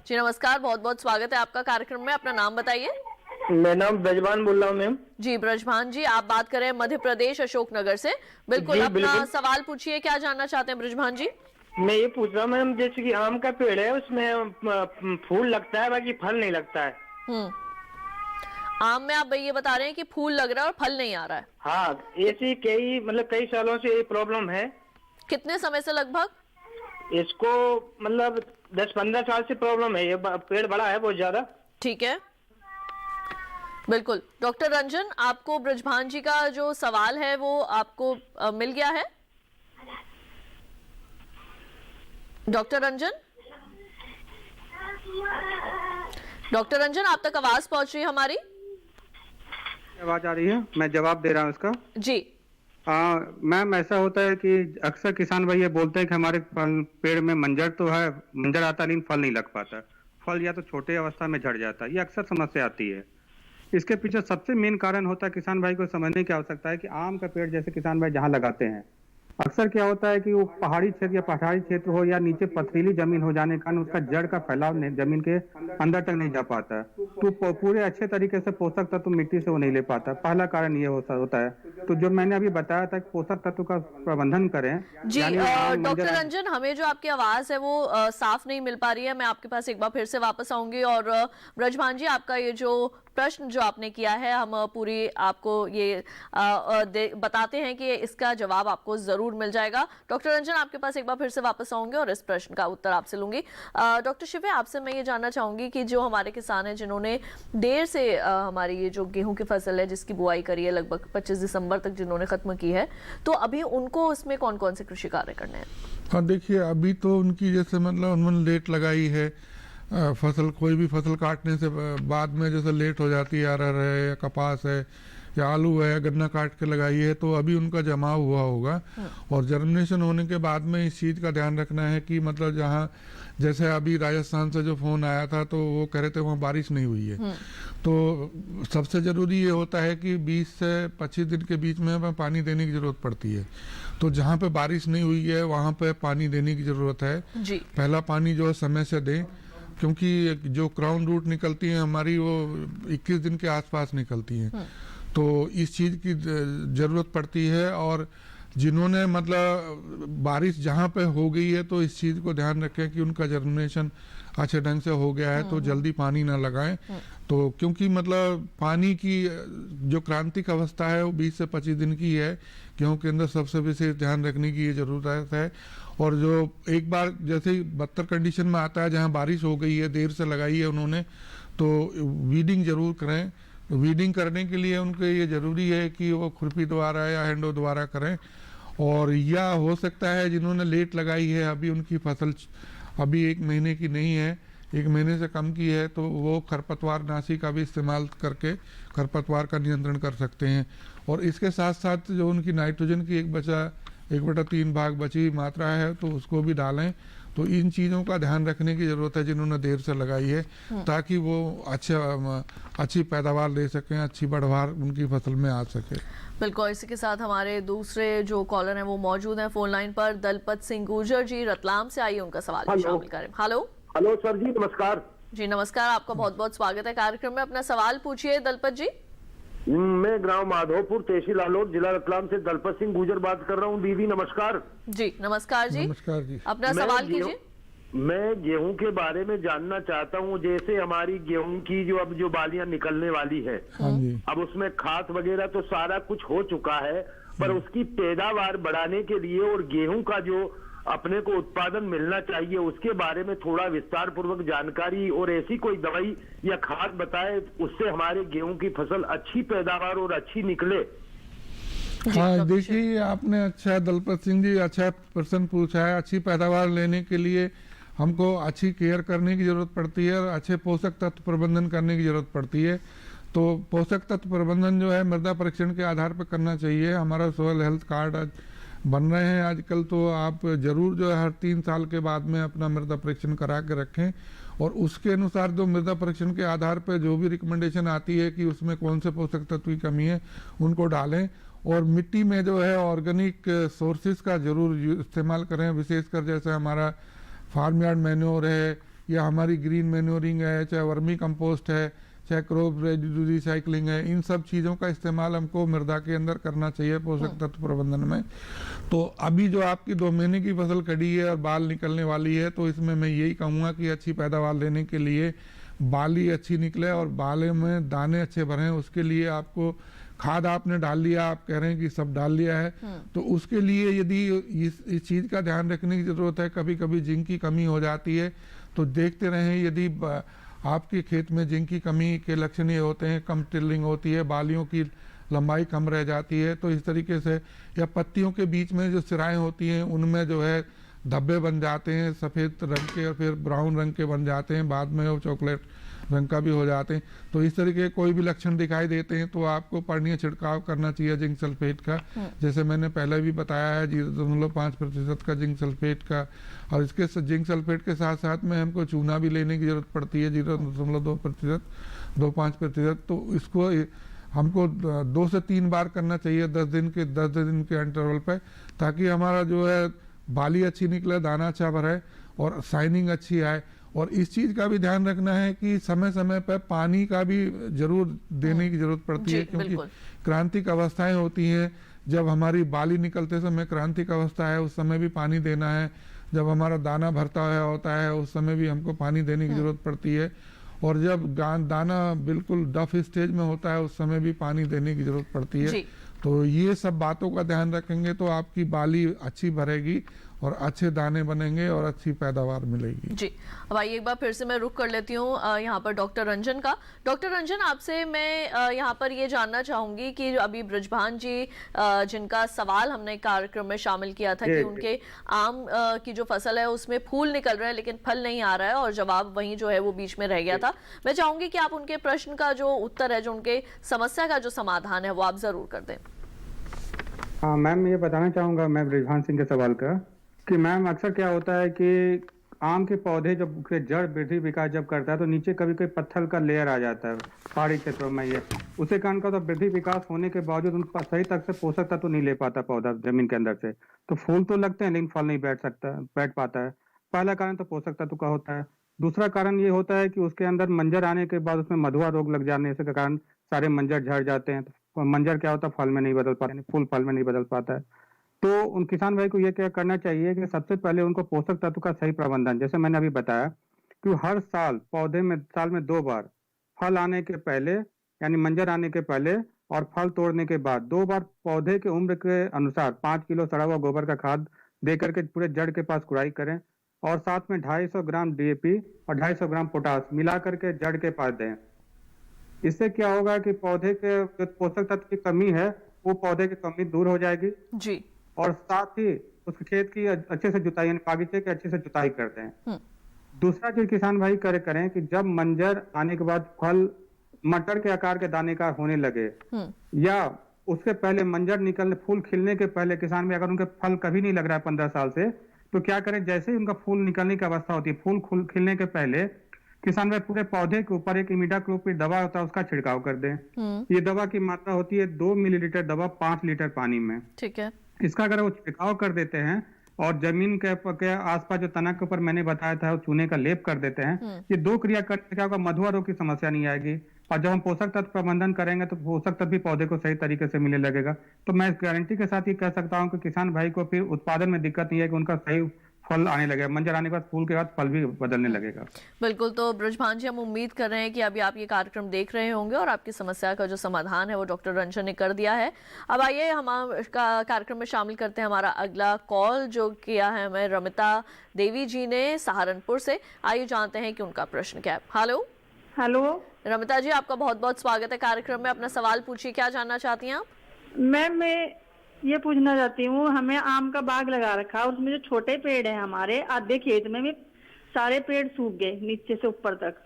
Speaker 1: जी, नमस्कार, बहुत बहुत स्वागत है आपका कार्यक्रम में। अपना नाम बताइए।
Speaker 5: मेरा नाम ब्रजभान बोल रहा हूँ मैम।
Speaker 1: जी ब्रजभान जी, आप बात कर रहे हैं मध्य प्रदेश अशोकनगर से। बिल्कुल, अपना सवाल पूछिए, क्या जानना चाहते हैं ब्रजभान जी?
Speaker 5: मैं ये पूछ रहा हूँ मैम, जैसे कि आम का पेड़ है उसमें फूल लगता है बाकी फल नहीं लगता है।
Speaker 1: आम में आप ये बता रहे हैं कि फूल लग रहा है और फल नहीं आ रहा है?
Speaker 5: हाँ, ऐसी कई सालों से ये प्रॉब्लम है।
Speaker 1: कितने समय से लगभग?
Speaker 5: इसको मतलब 10-15 साल से प्रॉब्लम है, ये पेड़ बड़ा है बहुत ज्यादा।
Speaker 1: ठीक है, बिल्कुल। डॉक्टर रंजन, आपको ब्रजभान जी का जो सवाल है वो आपको मिल गया है? डॉक्टर रंजन, आप तक आवाज पहुंच रही है हमारी?
Speaker 4: आवाज आ रही है, मैं जवाब दे रहा हूँ इसका।
Speaker 1: जी
Speaker 4: मैम, ऐसा होता है कि अक्सर किसान भाई ये बोलते हैं कि हमारे पेड़ में मंजर तो है, मंजर आता लेकिन फल नहीं लग पाता, फल या तो छोटे अवस्था में झड़ जाता है, ये अक्सर समस्या आती है। इसके पीछे सबसे मेन कारण होता है, किसान भाई को समझने की आवश्यकता है कि आम का पेड़ जैसे किसान भाई जहाँ लगाते हैं, अक्सर क्या होता है कि वो पहाड़ी क्षेत्र या पठारी क्षेत्र हो या नीचे पथरीली जमीन हो जाने के कारण उसका जड़ का फैलाव जमीन के अंदर तक नहीं जा पाता, तो पूरे अच्छे तरीके से पोषक तत्व मिट्टी से वो नहीं ले पाता। पहला कारण ये होता है। तो जो मैंने अभी बताया था कि पोषक तत्व का प्रबंधन करें।
Speaker 1: जी डॉक्टर रंजन, हमें जो आपकी आवाज है वो साफ नहीं मिल पा रही है। मैं आपके पास एक बार फिर से वापस आऊंगी। और ब्रजभान जी, आपका ये जो प्रश्न जो आपने किया है, हम पूरी आपको ये बताते हैं कि इसका जवाब आपको जरूर जरूर मिल जाएगा। डॉक्टर रंजन, आपके पास एक बार फिर से वापस आऊंगे और इस प्रश्न का उत्तर आपसे लूंगी। डॉक्टर शिवे, आपसे मैं ये जानना चाहूंगी कि जो हमारे किसान हैं जिन्होंने देर से हमारी ये जो गेहूं की फसल है जिसकी बुआई करी है लगभग 25 दिसंबर तक जिन्होंने खत्म की है, तो अभी उनको उसमें कौन कौन से कृषि कार्य करने हैं?
Speaker 2: हाँ देखिए, अभी तो उनकी जैसे मतलब उन्होंने लेट लगाई है फसल, कोई भी फसल काटने से बाद में जैसे लेट हो जाती है, अरहर है या कपास है या आलू है या गन्ना काट के लगाई है, तो अभी उनका जमाव हुआ होगा। और जर्मिनेशन होने के बाद में इस चीज़ का ध्यान रखना है कि मतलब जहाँ जैसे अभी राजस्थान से जो फ़ोन आया था तो वो कह रहे थे वहाँ बारिश नहीं हुई है, तो सबसे ज़रूरी ये होता है कि 20 से 25 दिन के बीच में हमें पानी देने की ज़रूरत पड़ती है। तो जहाँ पे बारिश नहीं हुई है वहाँ पे पानी देने की ज़रूरत है
Speaker 1: जी।
Speaker 2: पहला पानी जो है समय से दें, क्योंकि जो क्राउन रूट निकलती हैं हमारी वो 21 दिन के आसपास निकलती हैं, तो इस चीज़ की ज़रूरत पड़ती है। और जिन्होंने मतलब बारिश जहाँ पे हो गई है तो इस चीज़ को ध्यान रखें कि उनका जर्मिनेशन अच्छे ढंग से हो गया है, तो जल्दी पानी ना लगाएं। तो क्योंकि मतलब पानी की जो क्रांतिक अवस्था है वो 20 से 25 दिन की है, गेहूँ के अंदर सबसे विशेष ध्यान रखने की ये ज़रूरत है। और जो एक बार जैसे ही बदतर कंडीशन में आता है, जहाँ बारिश हो गई है, देर से लगाई है उन्होंने, तो वीडिंग जरूर करें। वीडिंग करने के लिए उनके ये ज़रूरी है कि वो खुरपी द्वारा या हैंडो द्वारा करें। और या हो सकता है जिन्होंने लेट लगाई है, अभी उनकी फसल अभी 1 महीने की नहीं है, 1 महीने से कम की है, तो वो खरपतवार नाशी का भी इस्तेमाल करके खरपतवार का नियंत्रण कर सकते हैं। और इसके साथ साथ जो उनकी नाइट्रोजन की 1/3 भाग बची हुई मात्रा है तो उसको भी डालें। तो इन चीज़ों का ध्यान रखने की ज़रूरत है जिन्होंने देर से लगाई है, ताकि वो अच्छी पैदावार ले सकें, अच्छी बढ़वार उनकी फसल में आ सके।
Speaker 1: बिल्कुल, इसी के साथ हमारे दूसरे जो कॉलर हैं वो मौजूद हैं फोन लाइन पर। दलपत सिंह गुर्जर जी रतलाम से, आइए उनका सवाल भी शामिल करें।
Speaker 12: हेलो सर जी, नमस्कार।
Speaker 1: जी नमस्कार, आपका बहुत बहुत स्वागत है कार्यक्रम में। अपना सवाल पूछिए दलपत जी।
Speaker 12: मैं ग्राम माधोपुर, तहसील आलोट, जिला रतलाम से दलपत सिंह गुर्जर बात कर रहा हूँ। दीदी नमस्कार।
Speaker 1: जी नमस्कार जी।
Speaker 2: नमस्कार जी।
Speaker 1: अपना सवाल कीजिए।
Speaker 12: मैं गेहूं के बारे में जानना चाहता हूं। जैसे हमारी गेहूं की जो बालियां निकलने वाली है, अब उसमें खाद वगैरह तो सारा कुछ हो चुका है, पर उसकी पैदावार बढ़ाने के लिए और गेहूं का जो अपने को उत्पादन मिलना चाहिए उसके बारे में थोड़ा विस्तार पूर्वक जानकारी और ऐसी कोई दवाई या खाद बताए उससे हमारे गेहूं की फसल अच्छी पैदावार और अच्छी निकले।
Speaker 2: हाँ देखिए, आपने अच्छा दलपत सिंह जी अच्छा प्रश्न पूछा है। अच्छी पैदावार लेने के लिए हमको अच्छी केयर करने की ज़रूरत पड़ती है और अच्छे पोषक तत्व प्रबंधन करने की ज़रूरत पड़ती है। तो पोषक तत्व प्रबंधन जो है मृदा परीक्षण के आधार पर करना चाहिए। हमारा सोयल हेल्थ कार्ड बन रहे हैं आजकल, तो आप ज़रूर जो है हर 3 साल के बाद में अपना मृदा परीक्षण करा के रखें और उसके अनुसार जो मृदा परीक्षण के आधार पर जो भी रिकमेंडेशन आती है कि उसमें कौन से पोषक तत्व की कमी है उनको डालें। और मिट्टी में जो है ऑर्गेनिक सोर्सेज का ज़रूर इस्तेमाल करें, विशेषकर जैसे हमारा फार्म यार्ड मैन्योर है या हमारी ग्रीन मैन्योरिंग है, चाहे वर्मी कंपोस्ट है, चाहे क्रॉप रेजिड्यू रिसाइकलिंग है, इन सब चीज़ों का इस्तेमाल हमको मृदा के अंदर करना चाहिए पोषक तत्व प्रबंधन में। तो अभी जो आपकी 2 महीने की फसल कड़ी है और बाल निकलने वाली है, तो इसमें मैं यही कहूँगा कि अच्छी पैदावार लेने के लिए बाली अच्छी निकले और बाले में दाने अच्छे भरें। उसके लिए आपको खाद आपने डाल लिया, आप कह रहे हैं कि सब डाल लिया है, तो उसके लिए यदि इस चीज़ का ध्यान रखने की ज़रूरत है, कभी कभी जिंक की कमी हो जाती है, तो देखते रहें। यदि आपके खेत में जिंक की कमी के लक्षण ये होते हैं, कम टिल्लिंग होती है, बालियों की लंबाई कम रह जाती है, तो इस तरीके से, या पत्तियों के बीच में जो सिराएं होती हैं उनमें जो है धब्बे बन जाते हैं सफ़ेद रंग के और फिर ब्राउन रंग के बन जाते हैं, बाद में वो चॉकलेट रंग का भी हो जाते हैं। तो इस तरीके के कोई भी लक्षण दिखाई देते हैं तो आपको पर्णीय छिड़काव करना चाहिए जिंक सल्फेट का, जैसे मैंने पहले भी बताया है 0.5% का जिंक सल्फेट का। और इसके जिंक सल्फेट के साथ साथ में हमको चूना भी लेने की ज़रूरत पड़ती है 0.2%, 2.5%। तो इसको हमको 2 से 3 बार करना चाहिए 10 दिन के इंटरवल पे, ताकि हमारा जो है बाली अच्छी निकले, दाना अच्छा भरे और शाइनिंग अच्छी आए। और इस चीज़ का भी ध्यान रखना है कि समय समय पर पानी का भी जरूर देने की जरूरत पड़ती है, क्योंकि क्रांतिक अवस्थाएं होती हैं। जब हमारी बाली निकलते समय क्रांतिक अवस्था है, उस समय भी पानी देना है। जब हमारा दाना भरता होता है उस समय भी हमको पानी देने की जरूरत पड़ती है। और जब दाना बिल्कुल डफ स्टेज में होता है उस समय भी पानी देने की जरूरत पड़ती है। तो ये सब बातों का ध्यान रखेंगे तो आपकी बाली अच्छी भरेगी और अच्छे दाने बनेंगे और अच्छी पैदावार मिलेगी।
Speaker 1: जी, अब आइए एक बार फिर से मैं रुक कर लेती हूँ यहाँ पर डॉक्टर रंजन का। डॉक्टर रंजन, आपसे मैं यहाँ पर ये जानना चाहूंगी कि अभी ब्रजभान जी जिनका सवाल हमने कार्यक्रम में शामिल किया था कि उनके आम की जो फसल है उसमें फूल निकल रहा है लेकिन फल नहीं आ रहा है, और जवाब वहीं जो है वो बीच में रह गया था। मैं चाहूंगी कि आप उनके प्रश्न का जो उत्तर है, जो उनके समस्या का जो समाधान है, वो आप जरूर कर दें।
Speaker 4: हाँ मैम, ये बताना चाहूंगा मैं ब्रजभान सिंह के सवाल का कि मैम अक्सर क्या होता है कि आम के पौधे जब जड़ वृद्धि विकास जब करता है तो नीचे कभी कभी पत्थर का लेयर आ जाता है पहाड़ी क्षेत्रों में। ये उसे कारण का तो वृद्धि विकास होने के बावजूद उनका सही तक से पोषक तत्व नहीं ले पाता पौधा जमीन के अंदर से, तो फूल तो लगते हैं लेकिन फल नहीं बैठ पाता है। पहला कारण तो पोषक तत्व का होता है। दूसरा कारण ये होता है कि उसके अंदर मंजर आने के बाद उसमें मधुआ रोग लग जाने के कारण सारे मंजर झड़ जाते हैं। तो मंजर क्या होता है, फल में नहीं बदल पाता, फूल फल में नहीं बदल पाता है। तो उन किसान भाई को ये क्या करना चाहिए कि सबसे पहले उनको पोषक तत्व का सही प्रबंधन, जैसे मैंने अभी बताया कि हर साल पौधे में साल में 2 बार फल आने के पहले यानी मंजर आने के पहले और फल तोड़ने के बाद 2 बार पौधे के उम्र के अनुसार 5 किलो सड़ा हुआ गोबर का खाद दे करके पूरे जड़ के पास कुड़ाई करें और साथ में 250 ग्राम DAP और 250 ग्राम पोटास मिला करके जड़ के पास दें। इससे क्या होगा कि पौधे के जो पोषक तत्व की कमी है वो पौधे की कमी दूर हो जाएगी
Speaker 1: जी, और
Speaker 4: साथ ही उस खेत की अच्छे से जुताई यानी बागीचे की अच्छे से जुताई करते हैं। दूसरा चीज किसान भाई करें कि जब मंजर आने के बाद फल मटर के आकार के दाने का होने लगे या उसके पहले मंजर निकलने फूल खिलने के पहले किसान भाई अगर उनके फल कभी नहीं लग रहा है 15 साल से, तो क्या करें, जैसे ही उनका फूल निकलने की अवस्था होती है, फूल खिलने के पहले किसान भाई पूरे पौधे के ऊपर एक इमिडाक्लोप्रिड दवा होता है उसका छिड़काव कर दें। ये दवा की मात्रा होती है 2 मिलीलीटर दवा 5 लीटर पानी में।
Speaker 1: ठीक है,
Speaker 4: इसका अगर वो छिड़काव कर देते हैं और जमीन के आसपास जो तना के ऊपर मैंने बताया था वो चूने का लेप कर देते हैं, ये 2 क्रिया करने से क्या होगा, मधुआ रोग की समस्या नहीं आएगी। और जब हम पोषक तत्व प्रबंधन करेंगे तो पोषक तत्व भी पौधे को सही तरीके से मिलने लगेगा। तो मैं गारंटी के साथ ये कह सकता हूँ कि किसान भाई को फिर उत्पादन में दिक्कत नहीं है कि उनका सही फल आने लगेगा, मंजर आने के बाद फूल के बाद फल भी बदलने लगेगा।
Speaker 1: बिल्कुल। तो ब्रजभान जी, हम उम्मीद कर रहे हैं कि अभी आप ये कार्यक्रम देख रहे होंगे और आपकी समस्या का जो समाधान है वो डॉक्टर रंजन ने कर दिया है। अब आइए हम कार्यक्रम में शामिल करते हैं हमारा अगला कॉल जो किया है हमें रमिता देवी जी ने सहारनपुर से। आइए जानते हैं कि उनका प्रश्न क्या है। हेलो रमिता जी, आपका बहुत बहुत स्वागत है कार्यक्रम में। अपना सवाल पूछिए, क्या जानना चाहती हैं आप?
Speaker 13: मैं ये पूछना चाहती हूँ, हमें आम का बाग लगा रखा है, उसमें जो छोटे पेड़ हैं हमारे आधे खेत में भी सारे पेड़ सूख गए नीचे से ऊपर तक।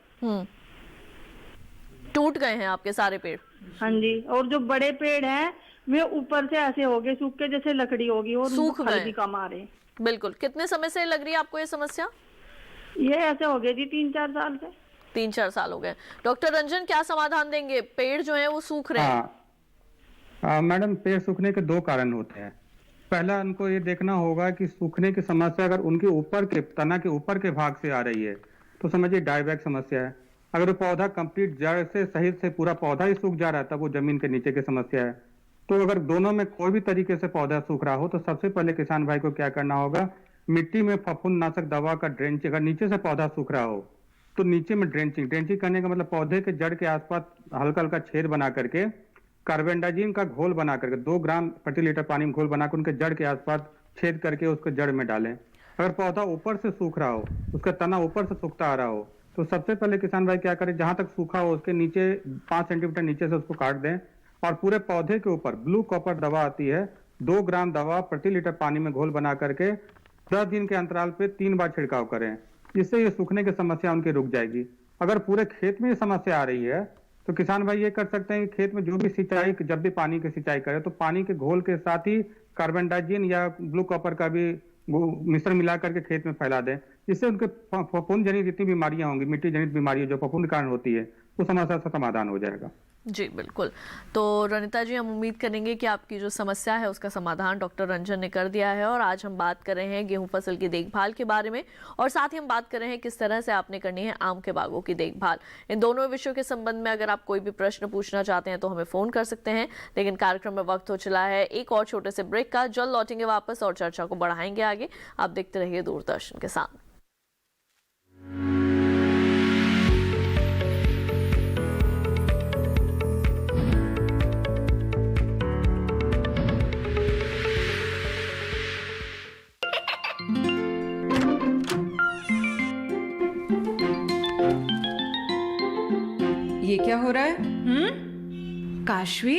Speaker 1: टूट गए हैं आपके सारे पेड़?
Speaker 13: हाँ जी, और जो बड़े पेड़ हैं वे ऊपर से ऐसे हो गए सूख के जैसे लकड़ी होगी और
Speaker 1: सूख गए
Speaker 13: भी कम आ रहे।
Speaker 1: बिल्कुल। कितने समय से लग रही है आपको ये समस्या?
Speaker 13: ये ऐसे हो गए जी 3-4 साल से।
Speaker 1: 3-4 साल हो गए। डॉक्टर रंजन, क्या समाधान देंगे? पेड़ जो है वो सूख रहे हैं।
Speaker 4: मैडम, पेड़ सूखने के 2 कारण होते हैं। पहला, उनको ये देखना होगा कि सूखने की समस्या अगर उनके ऊपर के तना के ऊपर के भाग से आ रही है तो समझिए डायबैक समस्या है। अगर वो पौधा कंप्लीट जड़ से सही से पूरा पौधा ही सूख जा रहा है तब वो जमीन के नीचे की समस्या है। तो अगर दोनों में कोई भी तरीके से पौधा सूख रहा हो तो सबसे पहले किसान भाई को क्या करना होगा, मिट्टी में फफूंदनाशक दवा का ड्रेंचिंग, अगर नीचे से पौधा सूख रहा हो तो नीचे में ड्रेंचिंग करने का मतलब पौधे के जड़ के आसपास हल्का हल्का छेद बना करके कार्बेंडाजिम का घोल बना करके 2 ग्राम प्रति लीटर पानी में घोल बनाकर उनके जड़ के आसपास छेद करके उसको जड़ में डालें। अगर पौधा ऊपर से सूख रहा हो, उसका तना ऊपर से सूखता आ रहा हो, तो सबसे पहले किसान भाई क्या करें, जहां तक सूखा हो उसके नीचे 5 सेंटीमीटर नीचे से उसको काट दें और पूरे पौधे के ऊपर ब्लू कॉपर दवा आती है, 2 ग्राम दवा प्रति लीटर पानी में घोल बना करके 10 दिन के अंतराल पे 3 बार छिड़काव करें। इससे ये सूखने की समस्या उनकी रुक जाएगी। अगर पूरे खेत में ये समस्या आ रही है तो किसान भाई ये कर सकते हैं कि खेत में जो भी सिंचाई, जब भी पानी की सिंचाई करे तो पानी के घोल के साथ ही कार्बेंडाजिम या ब्लू कॉपर का भी मिश्रण मिला करके खेत में फैला दें। इससे उनके फफूंद जनित जितनी बीमारियां होंगी, मिट्टी जनित बीमारियां जो फफूंद के कारण होती है, उस समस्या का समाधान हो जाएगा।
Speaker 1: जी बिल्कुल। तो रनिता जी, हम उम्मीद करेंगे कि आपकी जो समस्या है उसका समाधान डॉक्टर रंजन ने कर दिया है। और आज हम बात कर रहे हैं गेहूं फसल की देखभाल के बारे में और साथ ही हम बात कर रहे हैं किस तरह से आपने करनी है आम के बागों की देखभाल। इन दोनों विषयों के संबंध में अगर आप कोई भी प्रश्न पूछना चाहते हैं तो हमें फ़ोन कर सकते हैं, लेकिन कार्यक्रम में वक्त हो चला है एक और छोटे से ब्रेक का। जल्द लौटेंगे वापस और चर्चा को बढ़ाएंगे आगे। आप देखते रहिए दूरदर्शन के साथ।
Speaker 14: रहा है? काशवी,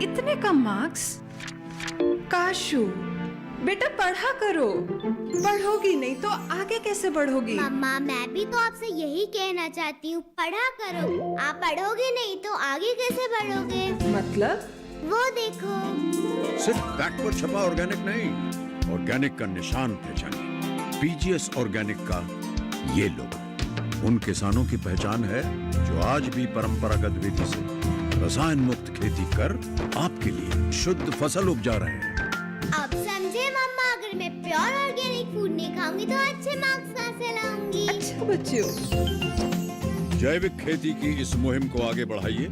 Speaker 14: इतने कम मार्क्स? काशू, बेटा पढ़ा करो, पढ़ोगी नहीं तो आगे कैसे बढ़ोगी?
Speaker 15: मम्मा, मैं भी तो आपसे यही कहना चाहती हूँ, पढ़ा करो। आप पढ़ोगे नहीं तो आगे कैसे बढ़ोगे?
Speaker 14: मतलब?
Speaker 15: वो देखो।
Speaker 16: सिर्फ बैक पर छपा ऑर्गेनिक नहीं, ऑर्गेनिक का निशान पहचानिए। पीजीएस ऑर्गेनिक का ये लोगो उन किसानों की पहचान है जो आज भी परंपरागत विधि से रसायन मुक्त खेती कर आपके लिए शुद्ध फसल उपजा रहे हैं।
Speaker 15: अब समझे मम्मा, अगर मैं प्योर ऑर्गेनिक फूड नहीं खाऊंगी तो अच्छे मार्क्स कहाँ से लाऊंगी?
Speaker 14: अच्छा बच्चों,
Speaker 16: जैविक खेती की इस मुहिम को आगे बढ़ाइए,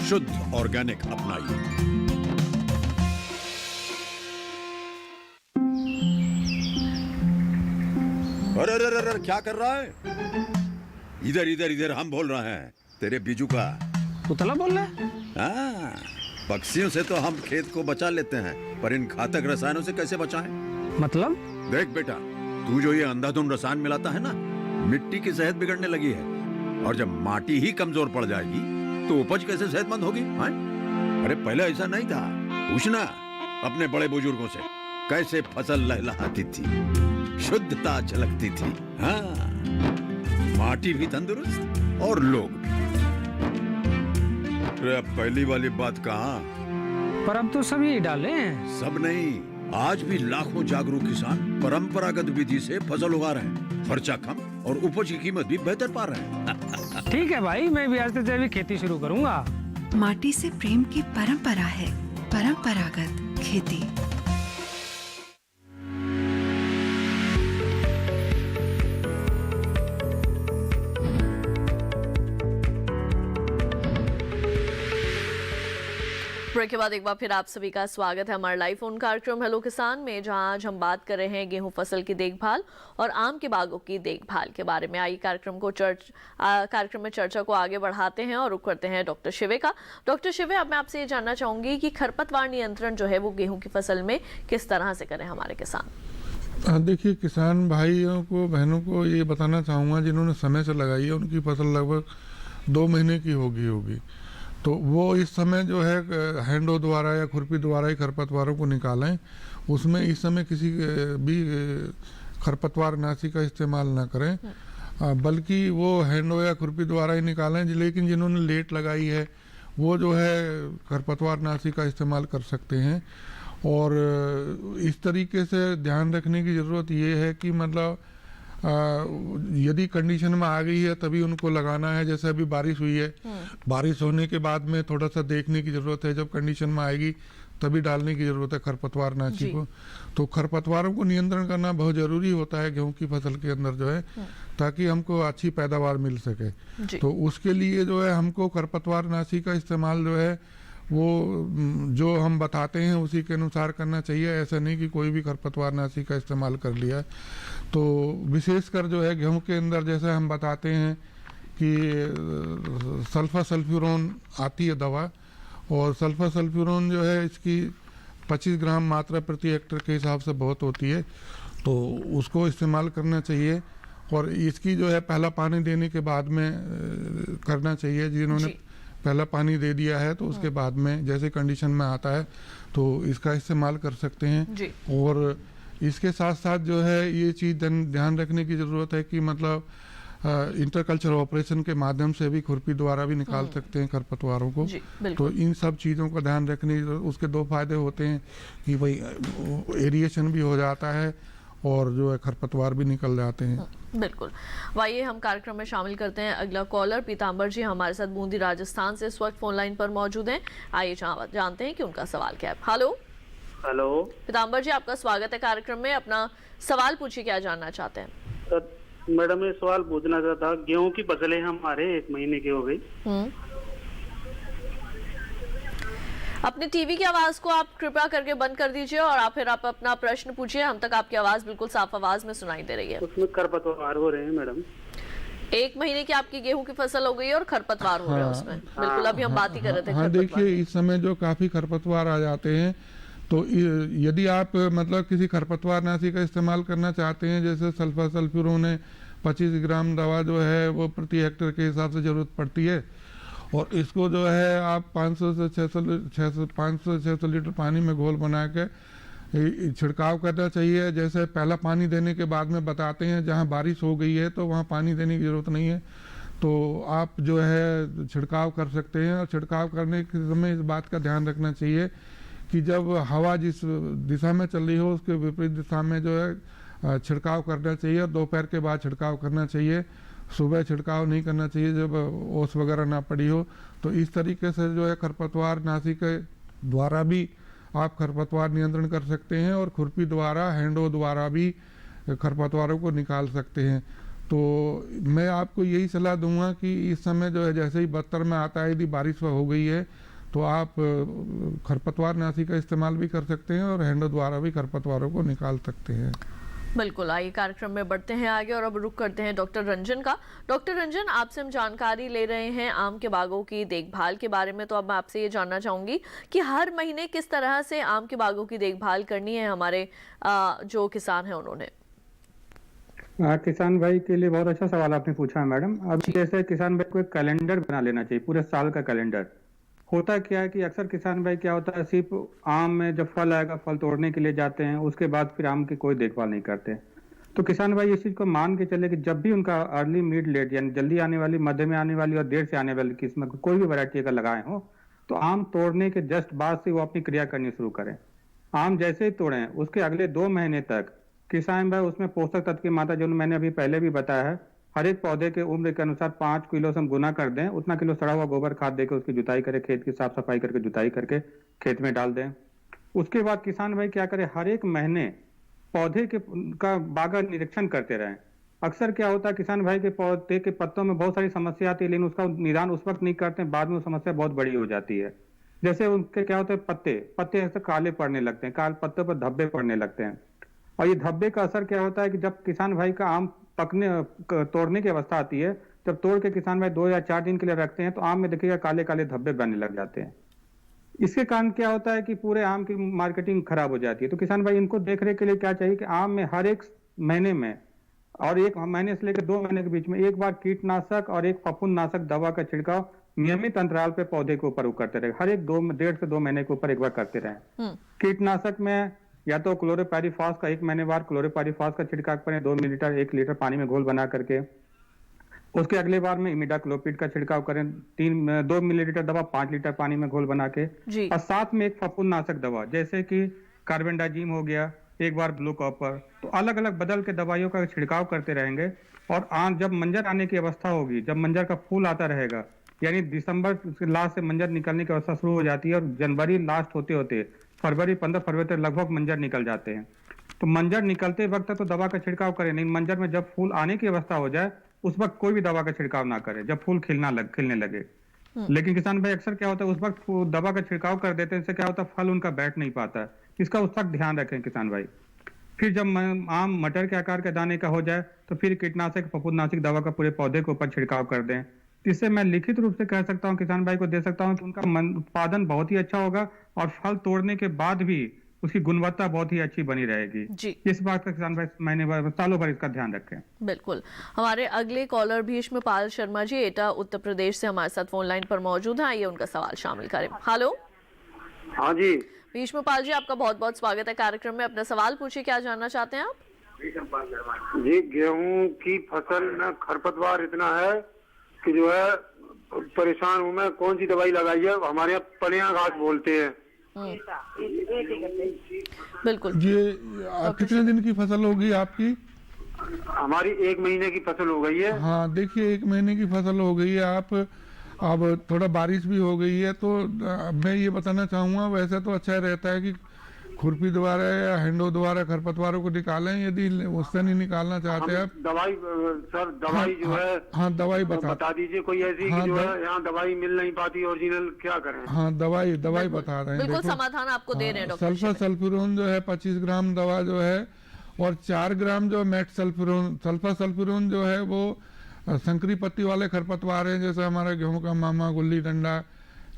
Speaker 16: शुद्ध ऑर्गेनिक अपनाइए। अरे अरे अरे क्या कर रहा है? इधर इधर इधर, हम बोल रहे हैं तेरे बीजू का।
Speaker 17: पुतला बोल रहा है?
Speaker 16: हाँ, पक्षियों से तो हम खेत को बचा लेते हैं, पर इन घातक रसायनों से कैसे बचाएं?
Speaker 17: मतलब?
Speaker 16: देख बेटा, तू जो ये अंधाधुंध रसायन मिलाता है ना, मिट्टी की सेहत बिगड़ने लगी है, और जब माटी ही कमजोर पड़ जाएगी तो उपज कैसे सेहतमंद होगी? हाँ? अरे पहले ऐसा नहीं था, पूछना अपने बड़े बुजुर्गों से, कैसे फसल लहलहाती थी, शुद्धता झलकती थी। हाँ, माटी भी तंदुरुस्त और लोग भी। अरे अब पहली वाली बात कहाँ?
Speaker 17: पर अब तो सब यही डाले हैं।
Speaker 16: सब नहीं, आज भी लाखों जागरूक किसान परंपरागत विधि से फसल उगा रहे हैं, खर्चा कम और उपज की कीमत भी बेहतर पा रहे हैं।
Speaker 17: ठीक है भाई, मैं भी आज से जैविक खेती शुरू करूंगा।
Speaker 14: माटी से प्रेम की परंपरा है परंपरागत खेती।
Speaker 1: ब्रेक के बाद एक बार फिर आप सभी का स्वागत है हमारे लाइव फोन कार्यक्रम हेलो किसान में, जहां आज हम बात कर रहे हैं गेहूं फसल की देखभाल और आम के बागों की देखभाल के बारे में। आइए कार्यक्रम में चर्चा को आगे बढ़ाते हैं और रुख करते हैं डॉक्टर शिवे का। डॉक्टर शिवे, अब मैं आपसे ये जानना चाहूंगी कि खरपतवार नियंत्रण जो है वो गेहूं की फसल में किस तरह से करें हमारे किसान?
Speaker 2: देखिए, किसान भाइयों को बहनों को ये बताना चाहूँगा जिन्होंने समय से लगाई है, उनकी फसल लगभग 2 महीने की होगी, तो वो इस समय जो है हैंडो द्वारा या खुरपी द्वारा ही खरपतवारों को निकालें। उसमें इस समय किसी भी खरपतवार नाशी का इस्तेमाल ना करें, बल्कि वो हैंडो या खुरपी द्वारा ही निकालें। लेकिन जिन्होंने लेट लगाई है वो जो है खरपतवार नाशी का इस्तेमाल कर सकते हैं। और इस तरीके से ध्यान रखने की ज़रूरत ये है कि मतलब यदि कंडीशन में आ गई है तभी उनको लगाना है। जैसे अभी बारिश हुई है, बारिश होने के बाद में थोड़ा सा देखने की ज़रूरत है, जब कंडीशन में आएगी तभी डालने की ज़रूरत है खरपतवार नाशी को। तो खरपतवारों को नियंत्रण करना बहुत ज़रूरी होता है गेहूं की फसल के अंदर जो है, ताकि हमको अच्छी पैदावार मिल सके। तो उसके लिए जो है हमको खरपतवार नाशी का इस्तेमाल जो है वो जो हम बताते हैं उसी के अनुसार करना चाहिए। ऐसा नहीं कि कोई भी खरपतवार नाशी का इस्तेमाल कर लिया। तो विशेषकर जो है गेहूं के अंदर जैसे हम बताते हैं कि सल्फा सल्फ्यूरोन आती है दवा, और सल्फा सल्फ्यूरोन जो है इसकी 25 ग्राम मात्रा प्रति हेक्टेयर के हिसाब से बहुत होती है, तो उसको इस्तेमाल करना चाहिए। और इसकी जो है पहला पानी देने के बाद में करना चाहिए। जिन्होंने पहला पानी दे दिया है तो उसके बाद में जैसे कंडीशन में आता है तो इसका इस्तेमाल कर सकते हैं। और इसके साथ साथ जो है ये चीज़ ध्यान रखने की ज़रूरत है कि मतलब इंटरकल्चर ऑपरेशन के माध्यम से भी खुरपी द्वारा भी निकाल सकते हैं खरपतवारों को। तो इन सब चीज़ों का ध्यान रखने, उसके 2 फायदे होते हैं कि भाई एरिएशन भी हो जाता है और जो है खरपतवार भी निकल जाते हैं।
Speaker 1: बिल्कुल। आइए हम कार्यक्रम में शामिल करते हैं अगला कॉलर। पीताम्बर जी हमारे साथ बूंदी राजस्थान से इस वक्त फोन लाइन पर मौजूद हैं। आइए जानते हैं कि उनका सवाल क्या है। हेलो पीताम्बर जी, आपका स्वागत है कार्यक्रम में। अपना सवाल पूछिए, क्या जानना चाहते हैं?
Speaker 18: मैडम, ये सवाल पूछना चाहता, गेहूं की फसलें हमारे 1 महीने की हो गई।
Speaker 1: अपने टीवी की आवाज को आप कृपया करके बंद कर दीजिए और आप अपना प्रश्न पूछिए। हम तक आपकी आवाज बिल्कुल साफ आवाज में सुनाई दे रही है।
Speaker 18: उसमें खरपतवार हो रहे हैं मैडम।
Speaker 1: 1 महीने की आपकी गेहूं की फसल हो गई है और खरपतवार हो रहे हैं उसमें। बिल्कुल, अभी हम बात ही कर रहे थे।
Speaker 2: हाँ, देखिए इस समय जो काफी खरपतवार आ जाते हैं, तो यदि आप मतलब किसी खरपतवार नाशी का इस्तेमाल करना चाहते हैं, जैसे सल्फा सल्फ्यूरोन है, 25 ग्राम दवा जो है वो प्रति हेक्टेयर के हिसाब से ज़रूरत पड़ती है। और इसको जो है आप 500 से 600 लीटर पानी में घोल बना के छिड़काव करना चाहिए। जैसे पहला पानी देने के बाद में बताते हैं जहाँ बारिश हो गई है तो वहाँ पानी देने की ज़रूरत नहीं है, तो आप जो है छिड़काव कर सकते हैं। और छिड़काव करने के समय इस बात का ध्यान रखना चाहिए कि जब हवा जिस दिशा में चल रही हो उसके विपरीत दिशा में जो है छिड़काव करना चाहिए, और दोपहर के बाद छिड़काव करना चाहिए। सुबह छिड़काव नहीं करना चाहिए जब ओस वगैरह ना पड़ी हो। तो इस तरीके से जो है खरपतवार नाशी के द्वारा भी आप खरपतवार नियंत्रण कर सकते हैं, और खुरपी द्वारा, हैंडो द्वारा भी खरपतवारों को निकाल सकते हैं। तो मैं आपको यही सलाह दूंगा कि इस समय जो है जैसे ही बदतर में आता है, यदि बारिश हो गई है तो आप खरपतवार नाशी का इस्तेमाल भी कर सकते हैं और हैंडो द्वारा भी खरपतवारों को निकाल सकते हैं।
Speaker 1: बिल्कुल, आइए कार्यक्रम में बढ़ते हैं आगे और अब रुक करते हैं डॉक्टर रंजन का। डॉक्टर रंजन, आपसे हम जानकारी ले रहे हैं आम के बागों की देखभाल के बारे में, तो अब मैं आपसे ये जानना चाहूंगी कि हर महीने किस तरह से आम के बागों की देखभाल करनी है हमारे जो किसान हैं उन्होंने।
Speaker 4: किसान भाई के लिए बहुत अच्छा सवाल आपने पूछा है मैडम। अब जैसे किसान भाई को एक कैलेंडर बना लेना चाहिए, पूरे साल का कैलेंडर। होता क्या है कि अक्सर किसान भाई क्या होता है, सिर्फ आम में जब फल आएगा फल तोड़ने के लिए जाते हैं, उसके बाद फिर आम की कोई देखभाल नहीं करते। तो किसान भाई इस चीज को मान के चले कि जब भी उनका अर्ली मिड लेट यानी जल्दी आने वाली, मध्य में आने वाली और देर से आने वाली किस्म कोई भी वैरायटी अगर लगाए हो, तो आम तोड़ने के जस्ट बाद से वो अपनी क्रिया करनी शुरू करें। आम जैसे ही तोड़ें उसके अगले 2 महीने तक किसान भाई उसमें पोषक तत्व की मात्रा जो मैंने अभी पहले भी बताया है, हर एक पौधे के उम्र के अनुसार 5 किलो से हम गुना कर दें, उतना किलो सड़ा हुआ गोबर खाद देकर उसकी जुताई करें, खेत की साफ सफाई करके जुताई करके खेत में डाल दें। उसके बाद किसान भाई क्या करें, हर एक महीने पौधे के का बागा निरीक्षण करते रहें। अक्सर क्या होता है किसान भाई के पौधे के पत्तों में बहुत सारी समस्या आती है, लेकिन उसका निदान उस वक्त नहीं करते, बाद में वो समस्या बहुत बड़ी हो जाती है। जैसे उनके क्या होता है, पत्ते ऐसे काले पड़ने लगते हैं, काले पत्तों पर धब्बे पड़ने लगते हैं। और ये धब्बे का असर क्या होता है कि जब किसान भाई का आम तोड़ने की अवस्था आती है, जब तोड़ के किसान भाई 2 या 4 दिन के लिए रखते हैं, तो आम में देखिएगा काले काले धब्बे बनने लग जाते हैं। इसके कारण क्या होता है कि पूरे आम की मार्केटिंग खराब हो जाती है। तो किसान भाई इनको देख रेख के लिए क्या चाहिए कि आम में हर एक महीने में और 1 महीने से लेकर 2 महीने के बीच में एक बार कीटनाशक और एक फफूंदनाशक दवा का छिड़काव नियमित अंतराल पे पौधे के ऊपर करते रहे। हर एक 1.5 से 2 महीने के ऊपर एक बार करते रहे। कीटनाशक में या तो क्लोरोपाइरीफॉस का 1 महीने बाद क्लोरोपाइरीफॉस का छिड़काव करें 2 मिलीलीटर 1 लीटर पानी में घोल बना करके। उसके अगले बार में इमिडाक्लोपिड का छिड़काव करें 2 मिलीलीटर दवा 5 लीटर पानी में घोल बना के। और साथ में एक फफूंदनाशक दवा जैसे कि कार्बेंडाजिम हो गया, एक बार ब्लू कॉपर। तो अलग अलग बदल के दवाइयों का छिड़काव करते रहेंगे। और जब मंजर आने की अवस्था होगी, जब मंजर का फूल आता रहेगा, यानी दिसंबर लास्ट से मंजर निकलने की अवस्था शुरू हो जाती है और जनवरी लास्ट होते होते फरवरी 15 फरवरी तक लगभग मंजर निकल जाते हैं। तो मंजर निकलते वक्त तो दवा का छिड़काव करें, नहीं मंजर में जब फूल आने की अवस्था हो जाए उस वक्त कोई भी दवा का छिड़काव ना करें, जब फूल खिलने लगे। लेकिन किसान भाई अक्सर क्या होता है उस वक्त दवा का छिड़काव कर देते हैं, इससे क्या होता है फल उनका बैठ नहीं पाता है। इसका उस वक्त ध्यान रखें किसान भाई। फिर जब आम मटर के आकार के दाने का हो जाए तो फिर कीटनाशक फफूंदनाशक दवा का पूरे पौधे के ऊपर छिड़काव कर दें। इससे मैं लिखित रूप से कह सकता हूं, किसान भाई को दे सकता हूं कि उनका उत्पादन बहुत ही अच्छा होगा और फल तोड़ने के बाद भी उसकी गुणवत्ता बहुत ही अच्छी बनी रहेगी जी। इस बात का किसान भाई महीने सालों भर इसका ध्यान रखें।
Speaker 1: बिल्कुल। हमारे अगले कॉलर भीष्म पाल शर्मा जी एटा उत्तर प्रदेश से हमारे साथ फोन लाइन पर मौजूद हैं, आइए उनका सवाल शामिल करें। हेलो।
Speaker 18: हाँ जी
Speaker 1: भीष्म पाल जी, आपका बहुत बहुत स्वागत है कार्यक्रम में। अपना सवाल पूछिए, क्या जानना चाहते हैं आप?
Speaker 18: जी, गेहूं की फसल में खरपतवार इतना है कि जो है परेशान हूँ मैं, कौन सी दवाई लगाई है? हमारे यहाँ पनिया घास बोलते हैं।
Speaker 1: बिल्कुल।
Speaker 2: ये कितने दिन की फसल होगी आपकी?
Speaker 18: हमारी 1 महीने की फसल हो गई है।
Speaker 2: हाँ देखिए, 1 महीने की फसल हो गई है। आप अब थोड़ा बारिश भी हो गई है, तो मैं ये बताना चाहूँगा, वैसे तो अच्छा रहता है कि खुरपी द्वारा या हैंडो द्वारा खरपतवारों को निकालें। यदि उससे नहीं निकालना चाहते आप
Speaker 18: दवाई सर दवाई जो है,
Speaker 2: हाँ दवाई बता
Speaker 18: दीजिए कोई ऐसी कि जो है यहाँ दवाई मिल नहीं पाती ओरिजिनल, क्या करें?
Speaker 2: हाँ दवाई बता रहे हैं,
Speaker 1: बिल्कुल समाधान आपको दे रहे हैं डॉक्टर।
Speaker 2: सल्फर सल्फ्यूरोन जो है 25 ग्राम दवा जो है, और 4 ग्राम जो मेट सल्फ्यूरोन। सल्फर सल्फ्यूरोन जो है वो संकरी पत्ती वाले खरपतवार हैं, जैसे हमारा गेहूं का मामा, गुल्ली डंडा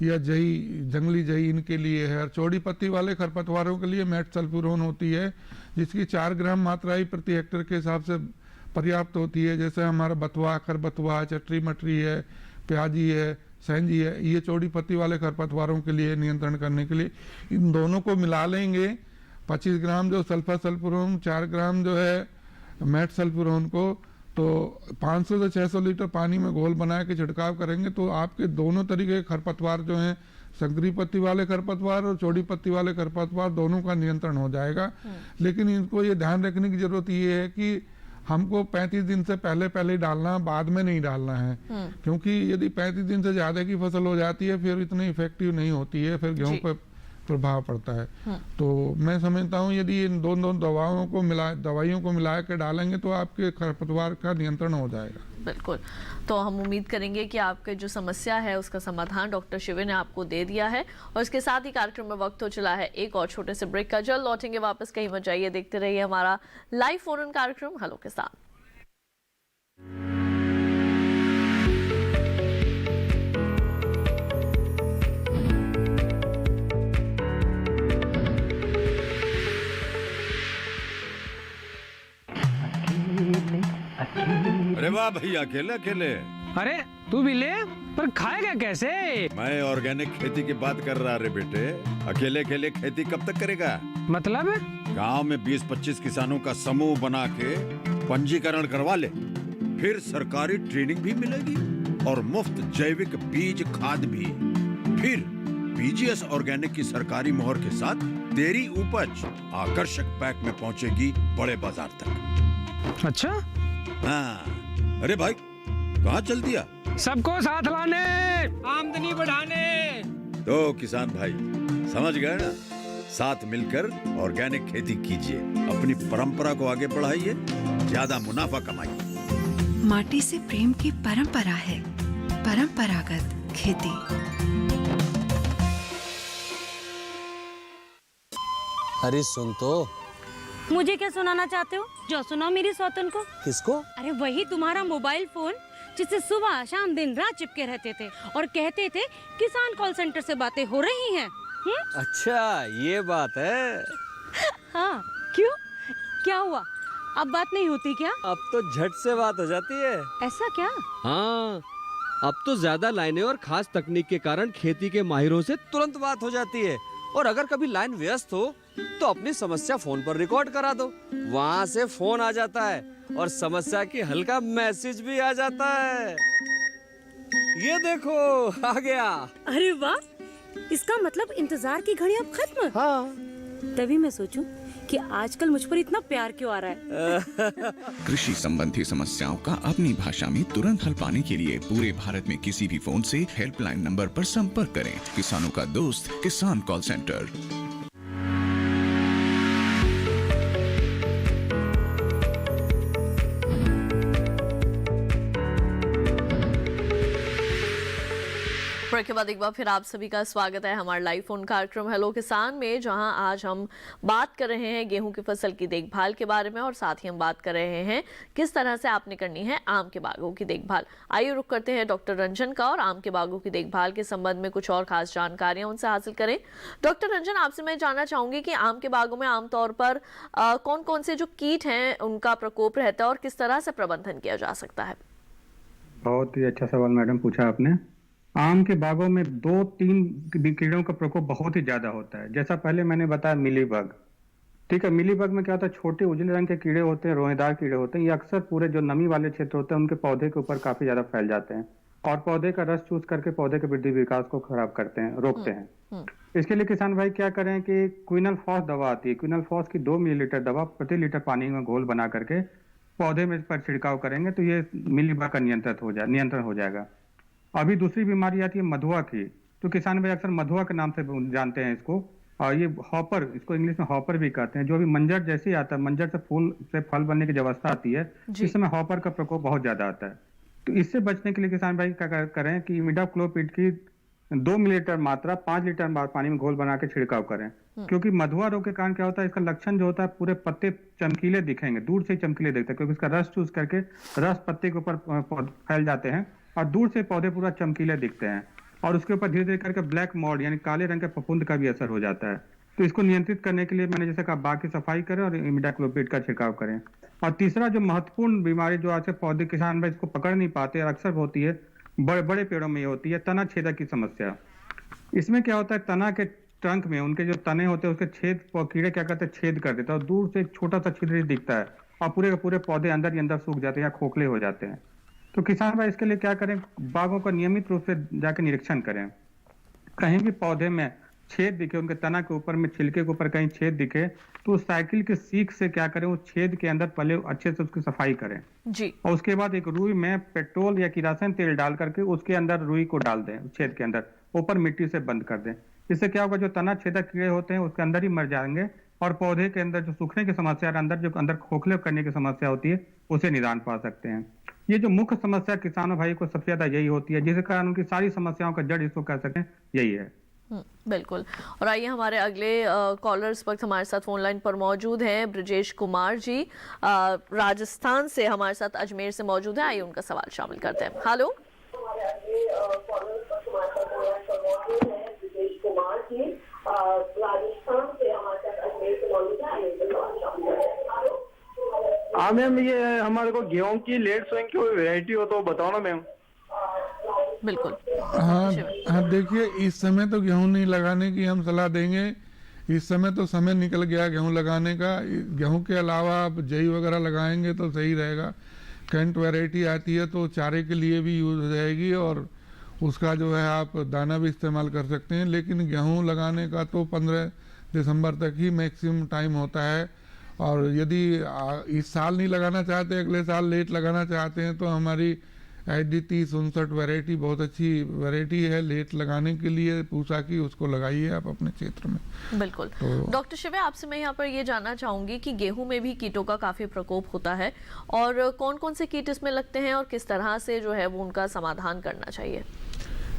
Speaker 2: या जही, जंगली जही, इनके लिए है। और चौड़ी पत्ती वाले खरपतवारों के लिए मेट सल्फ्यूरोन होती है, जिसकी 4 ग्राम मात्रा ही प्रति हेक्टेयर के हिसाब से पर्याप्त होती है। जैसे हमारा बथुआ, खरबथुआ, चटरी मटरी है, प्याजी है, सेंजी है, ये चौड़ी पत्ती वाले खरपतवारों के लिए नियंत्रण करने के लिए इन दोनों को मिला लेंगे। 25 ग्राम जो सल्फर सल्फुरोन, 4 ग्राम जो है मैट सल्फुरोन को, तो 500 से 600 लीटर पानी में घोल बना के छिड़काव करेंगे तो आपके दोनों तरीके के खरपतवार जो हैं, संकरी पत्ती वाले खरपतवार और चौड़ी पत्ती वाले खरपतवार, दोनों का नियंत्रण हो जाएगा। लेकिन इनको ये ध्यान रखने की जरूरत ये है कि हमको 35 दिन से पहले पहले डालना, बाद में नहीं डालना है, क्योंकि यदि 35 दिन से ज्यादा की फसल हो जाती है फिर इतनी इफेक्टिव नहीं होती है, फिर गेहूं पर प्रभाव पड़ता है। तो मैं समझता हूँ यदि इन दोनों दवाइयों को मिला के डालेंगे तो आपके खरपतवार का नियंत्रण हो जाएगा।
Speaker 1: बिल्कुल, तो हम उम्मीद करेंगे कि आपके जो समस्या है उसका समाधान डॉक्टर शिवे ने आपको दे दिया है। और इसके साथ ही कार्यक्रम में वक्त हो चला है एक और छोटे से ब्रेक का। जल्द लौटेंगे वापस, कहीं मत जाइए, देखते रहिए हमारा लाइव फोन इन कार्यक्रम हेलो के साथ।
Speaker 16: अरे वाह भैया, अकेले अकेले।
Speaker 17: अरे तू भी ले, पर खाएगा कैसे?
Speaker 16: मैं ऑर्गेनिक खेती की बात कर रहा रे बेटे। अकेले अकेले खेती कब तक करेगा?
Speaker 17: मतलब
Speaker 16: गांव में 20-25 किसानों का समूह बना के पंजीकरण करवा ले, फिर सरकारी ट्रेनिंग भी मिलेगी और मुफ्त जैविक बीज खाद भी। फिर पीजीएस ऑर्गेनिक की सरकारी मोहर के साथ तेरी उपज आकर्षक पैक में पहुंचेगी बड़े बाजार तक।
Speaker 17: अच्छा?
Speaker 16: हाँ। अरे भाई, कहाँ चल दिया?
Speaker 17: सबको साथ लाने, आमदनी बढ़ाने।
Speaker 16: तो किसान भाई समझ गए ना? साथ मिलकर ऑर्गेनिक खेती कीजिए, अपनी परंपरा को आगे बढ़ाइए, ज्यादा मुनाफा कमाइए।
Speaker 14: माटी से प्रेम की परंपरा है, परंपरागत खेती।
Speaker 6: अरे सुन तो।
Speaker 19: मुझे क्या सुनाना चाहते हो? जो सुनाओ मेरी सौतन को।
Speaker 6: किसको?
Speaker 19: अरे वही तुम्हारा मोबाइल फोन जिससे सुबह शाम दिन रात चिपके रहते थे और कहते थे किसान कॉल सेंटर से बातें हो रही हैं।
Speaker 11: अच्छा ये बात है।
Speaker 19: हाँ, क्यों? क्या हुआ? अब बात नहीं होती क्या?
Speaker 11: अब तो झट से बात हो जाती है।
Speaker 19: ऐसा क्या?
Speaker 11: हाँ, अब तो ज्यादा लाइनें और खास तकनीक के कारण खेती के माहिरों से तुरंत बात हो जाती है। और अगर कभी लाइन व्यस्त हो तो अपनी समस्या फोन पर रिकॉर्ड करा दो, वहाँ से फोन आ जाता है और समस्या की हल का मैसेज भी आ जाता है। ये देखो आ गया।
Speaker 19: अरे वाह, इसका मतलब इंतजार की घड़ी अब खत्म।
Speaker 11: हाँ।
Speaker 19: तभी मैं सोचूं कि आजकल मुझ पर इतना प्यार क्यों आ रहा है।
Speaker 20: कृषि संबंधी समस्याओं का अपनी भाषा में तुरंत हल पाने के लिए पूरे भारत में किसी भी फोन से हेल्पलाइन नंबर पर संपर्क करें। किसानों का दोस्त किसान कॉल सेंटर।
Speaker 1: ब्रेक के बाद एक बार फिर आप सभी का स्वागत है हमारे लाइव फोन कार्यक्रम हेलो किसान में, जहां आज हम बात कर रहे हैं गेहूं की फसल की देखभाल के बारे में और साथ ही हम बात कर रहे हैं किस तरह से आपने करनी है आम के बागों की देखभाल। आइए रुक करते हैं डॉक्टर रंजन का और आम के बागों की देखभाल के संबंध में कुछ और खास जानकारियां उनसे हासिल करें। डॉक्टर रंजन, आपसे मैं जानना चाहूंगी कि आम के बागों में आमतौर पर कौन कौन से जो कीट हैं उनका प्रकोप रहता है और किस तरह से प्रबंधन किया जा सकता है?
Speaker 4: बहुत ही अच्छा सवाल मैडम पूछा आपने। आम के बागों में 2-3 कीड़ों का प्रकोप बहुत ही ज्यादा होता है। जैसा पहले मैंने बताया मिलीबग, ठीक है। मिलीबग में क्या होता है, छोटे उजले रंग के कीड़े होते हैं, रोएदार कीड़े होते हैं। ये अक्सर पूरे जो नमी वाले क्षेत्र होते हैं उनके पौधे के ऊपर काफी ज्यादा फैल जाते हैं और पौधे का रस चूस करके पौधे के वृद्धि विकास को खराब करते हैं, रोकते हैं। इसके लिए किसान भाई क्या करें कि क्विनल फॉस दवा आती है, क्विनल फॉस की 2 मिलीलीटर दवा प्रति लीटर पानी में घोल बना करके पौधे में पर छिड़काव करेंगे तो ये मिलीबग का नियंत्रण हो जाएगा। अभी दूसरी बीमारी आती है मधुआ की, तो किसान भाई अक्सर मधुआ के नाम से जानते हैं इसको, और ये हॉपर, इसको इंग्लिश में हॉपर भी कहते हैं। जो अभी मंजर जैसे ही आता है, मंजर से फूल से फल बनने की जब अवस्था आती है, इस समय हॉपर का प्रकोप बहुत ज्यादा आता है। तो इससे बचने के लिए किसान भाई क्या करें कि इमिडाक्लोपिड की 2 मिलीलीटर मात्रा 5 लीटर पानी में घोल बना के छिड़काव करें। क्योंकि मधुआ रोग के कारण क्या होता है, इसका लक्षण जो होता है पूरे पत्ते चमकीले दिखेंगे, दूर से चमकीले दिखते हैं, क्योंकि इसका रस चूस करके रस पत्ते के ऊपर फैल जाते हैं और दूर से पौधे पूरा चमकीले दिखते हैं और उसके ऊपर धीरे धीरे करके ब्लैक मॉड यानी काले रंग के फफूंद का भी असर हो जाता है। तो इसको नियंत्रित करने के लिए मैंने जैसे कहा, बाग की सफाई करें और इमिडाक्लोपिड का छिड़काव करें। और तीसरा जो महत्वपूर्ण बीमारी जो आज के पौधे किसान भाई इसको पकड़ नहीं पाते और अक्सर होती है बड़े बड़े पेड़ों में ये होती है तना छेदक की समस्या। इसमें क्या होता है, तना के ट्रंक में उनके जो तने होते हैं उसके छेद कीड़े क्या करते हैं, छेद कर देते हैं और दूर से एक छोटा सा छिद्र दिखता है और पूरे के पूरे पौधे अंदर ही अंदर सूख जाते हैं या खोखले हो जाते हैं। तो किसान भाई इसके लिए क्या करें, बागों का नियमित रूप से जाकर निरीक्षण करें। कहीं भी पौधे में छेद दिखे, उनके तना के ऊपर में छिलके के ऊपर कहीं छेद दिखे तो उस साइकिल के सीख से क्या करें, उस छेद के अंदर पहले अच्छे से उसकी सफाई करें
Speaker 1: जी।
Speaker 4: और उसके बाद एक रुई में पेट्रोल या किरासन तेल डाल करके उसके अंदर रुई को डाल दें, छेद के अंदर ऊपर मिट्टी से बंद कर दें। इससे क्या होगा, जो तना छेदक कीड़े होते हैं उसके अंदर ही मर जाएंगे और पौधे के अंदर जो सूखने की समस्या और अंदर खोखले करने की समस्या होती है उसे निदान पा सकते हैं। ये जो मुख्य समस्या किसानों भाई को सबसे ज्यादा यही होती है, जिसके कारण उनकी सारी समस्याओं का जड़ इसको कह सकते हैं यही है।
Speaker 1: बिल्कुल। और आइए हमारे अगले कॉलर इस वक्त हमारे साथ फोन लाइन पर मौजूद हैं ब्रजेश कुमार जी, राजस्थान से हमारे साथ अजमेर से मौजूद है। आइए उनका सवाल शामिल करते हैं। हेलो,
Speaker 18: हाँ मैम, ये हमारे को गेहूं की लेट सोइंग की कोई वैरायटी हो तो बताओ ना मैम।
Speaker 1: बिल्कुल।
Speaker 2: हाँ देखिए, इस समय तो गेहूं नहीं लगाने की हम सलाह देंगे। इस समय तो समय निकल गया गेहूं लगाने का। गेहूं के अलावा आप जई वगैरह लगाएंगे तो सही रहेगा। कैंट वैरायटी आती है तो चारे के लिए भी यूज हो जाएगी और उसका जो है आप दाना भी इस्तेमाल कर सकते हैं। लेकिन गेहूं लगाने का तो 15 दिसंबर तक ही मैक्सिमम टाइम होता है और यदि इस साल नहीं लगाना चाहते, अगले साल लेट लगाना चाहते हैं तो हमारी ID 3059 वैरायटी बहुत अच्छी वैरायटी है लेट लगाने के लिए। पूसा की उसको लगाइए आप अपने क्षेत्र में।
Speaker 1: बिल्कुल। तो डॉक्टर शिवे, आपसे मैं यहाँ पर ये जानना चाहूंगी कि गेहूं में भी कीटों का काफी प्रकोप होता है और कौन कौन से कीट इसमें लगते हैं और किस तरह से जो है वो उनका समाधान करना चाहिए?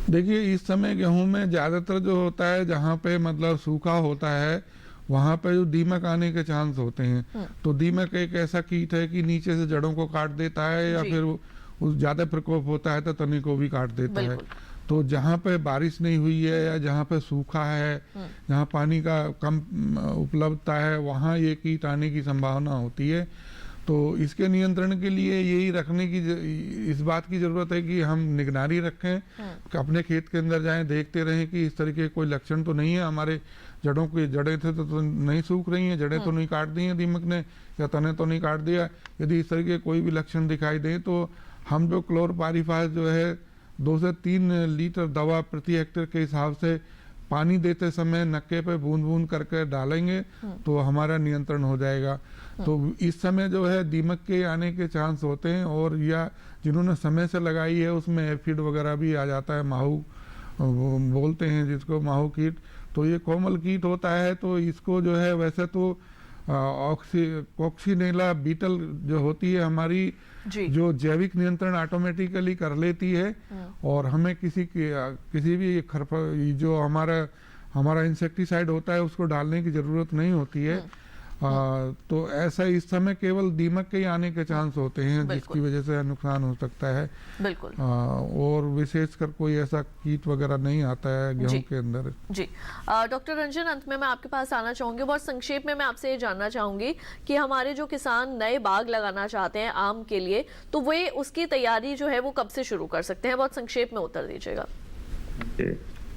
Speaker 2: देखिए, इस समय गेहूं में ज्यादातर जो होता है जहाँ पे मतलब सूखा होता है वहाँ पे जो दीमक आने के चांस होते हैं। तो दीमक एक ऐसा कीट है कि नीचे से जड़ों को काट देता है या फिर ज्यादा प्रकोप होता है तो तने को भी काट देता है। तो जहाँ पे बारिश नहीं हुई है या जहाँ पे सूखा है, जहाँ पानी का कम उपलब्धता है, वहाँ ये कीट आने की संभावना होती है। तो इसके नियंत्रण के लिए यही रखने की इस बात की जरूरत है कि हम निगरानी रखें, कि अपने खेत के अंदर जाएं, देखते रहें कि इस तरीके कोई लक्षण तो नहीं है, हमारे जड़ों की जड़ें थे तो नहीं सूख रही हैं, जड़ें तो नहीं काट दी हैं दीमक ने या तने तो नहीं काट दिया। यदि इस तरीके कोई भी लक्षण दिखाई दे तो हम जो क्लोरपाइरिफास जो है 2 से 3 लीटर दवा प्रति हेक्टेयर के हिसाब से पानी देते समय नक्के पे बूंद बूंद करके डालेंगे तो हमारा नियंत्रण हो जाएगा। तो इस समय जो है दीमक के आने के चांस होते हैं और या जिन्होंने समय से लगाई है उसमें एफिड वगैरह भी आ जाता है, माहू बोलते हैं जिसको, माहू कीट। तो ये कोमल कीट होता है तो इसको जो है वैसे तो कॉक्सिनेला बीटल जो होती है हमारी जो जैविक नियंत्रण ऑटोमेटिकली कर लेती है और हमें किसी भी जो हमारा इंसेक्टिसाइड होता है उसको डालने की जरूरत नहीं होती है। तो ऐसा इस समय केवल दीमक के ही आने के चांस होते हैं जिसकी वजह से नुकसान हो सकता है।
Speaker 1: बिल्कुल।
Speaker 2: और विशेषकर कोई ऐसा कीट वगैरह नहीं आता है गेहूं के अंदर।
Speaker 1: जी डॉक्टर रंजन, अंत में मैं आपके पास आना चाहूंगी। बहुत संक्षेप में मैं आपसे ये जानना चाहूंगी कि हमारे जो किसान नए बाग लगाना चाहते हैं आम के लिए, तो वे उसकी तैयारी जो है वो कब से शुरू कर सकते हैं? बहुत संक्षेप में उत्तर दीजिएगा।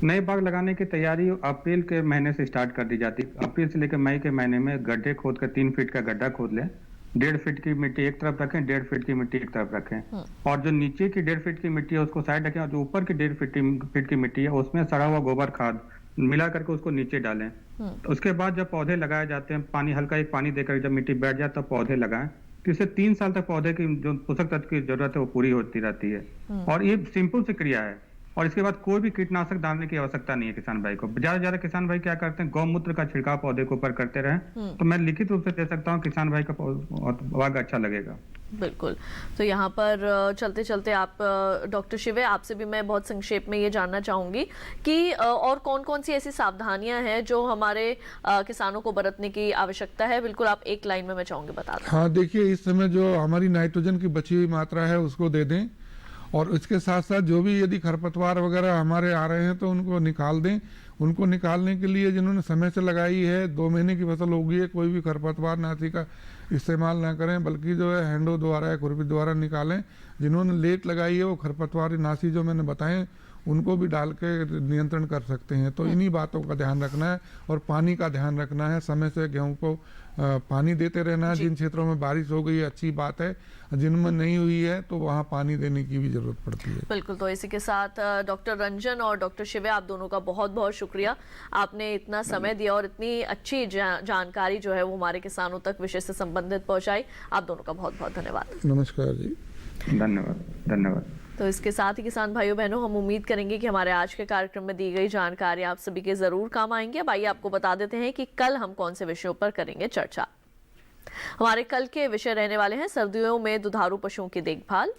Speaker 4: नए बाग लगाने की तैयारी अप्रैल के महीने से स्टार्ट कर दी जाती है। अप्रैल से लेकर मई के महीने में गड्ढे खोद कर 3 फीट का गड्ढा खोद लें, 1.5 फीट की मिट्टी एक तरफ रखें, 1.5 फीट की मिट्टी एक तरफ रखें और जो नीचे की 1.5 फीट की मिट्टी है उसको साइड रखें और जो ऊपर की 1.5 फीट की मिट्टी है उसमें सड़ा हुआ गोबर खाद मिला करके उसको नीचे डालें। उसके बाद जब पौधे लगाए जाते हैं, पानी हल्का एक पानी देकर जब मिट्टी बैठ जाए तब पौधे लगाएं। तो इससे 3 साल तक पौधे की जो पोषक तत्व की जरूरत है वो पूरी होती रहती है और ये सिंपल सी क्रिया है। और इसके बाद कोई भी कीटनाशक डालने की आवश्यकता नहीं है किसान भाई को। ज्यादा किसान भाई क्या करते हैं, गौमूत्र का छिड़काव पौधे के ऊपर करते रहें। तो मैं लिखित रूप से दे सकता हूँ, किसान भाई का बाग अच्छा लगेगा।
Speaker 1: बिल्कुल। तो यहाँ पर चलते चलते आप डॉक्टर शिवे, आपसे भी मैं बहुत संक्षेप में ये जानना चाहूंगी कि और कौन कौन सी ऐसी सावधानियां हैं जो हमारे किसानों को बरतने की आवश्यकता है? बिल्कुल, आप एक लाइन में मैं चाहूंगी बता दें।
Speaker 2: हाँ देखिए, इस समय जो हमारी नाइट्रोजन की बची हुई मात्रा है उसको दे दें और इसके साथ साथ जो भी यदि खरपतवार वगैरह हमारे आ रहे हैं तो उनको निकाल दें। उनको निकालने के लिए जिन्होंने समय से लगाई है, 2 महीने की फसल होगी है, कोई भी खरपतवार नाशी का इस्तेमाल ना करें, बल्कि जो है हैंडो द्वारा या खुरपी द्वारा निकालें। जिन्होंने लेट लगाई है वो खरपतवार नाशी जो मैंने बताए उनको भी डाल के नियंत्रण कर सकते हैं। तो इन्हीं बातों का ध्यान रखना है और पानी का ध्यान रखना है, समय से गेहूं को पानी देते रहना है। जिन क्षेत्रों में बारिश हो गई है अच्छी बात है, जिनमें नहीं हुई है तो वहाँ पानी देने की भी जरूरत पड़ती है।
Speaker 1: बिल्कुल। तो इसी के साथ डॉक्टर रंजन और डॉक्टर शिवे, आप दोनों का बहुत बहुत शुक्रिया। आपने इतना समय दिया और इतनी अच्छी जानकारी जो है वो हमारे किसानों तक विषय से संबंधित पहुंचाई। आप दोनों का बहुत बहुत धन्यवाद।
Speaker 2: नमस्कार जी।
Speaker 4: धन्यवाद धन्यवाद।
Speaker 1: तो इसके साथ ही किसान भाइयों बहनों, हम उम्मीद करेंगे कि हमारे आज के कार्यक्रम में दी गई जानकारी आप सभी के जरूर काम आएंगे। अब आइए आपको बता देते हैं कि कल हम कौन से विषयों पर करेंगे चर्चा। हमारे कल के विषय रहने वाले हैं सर्दियों में दुधारू पशुओं की देखभाल,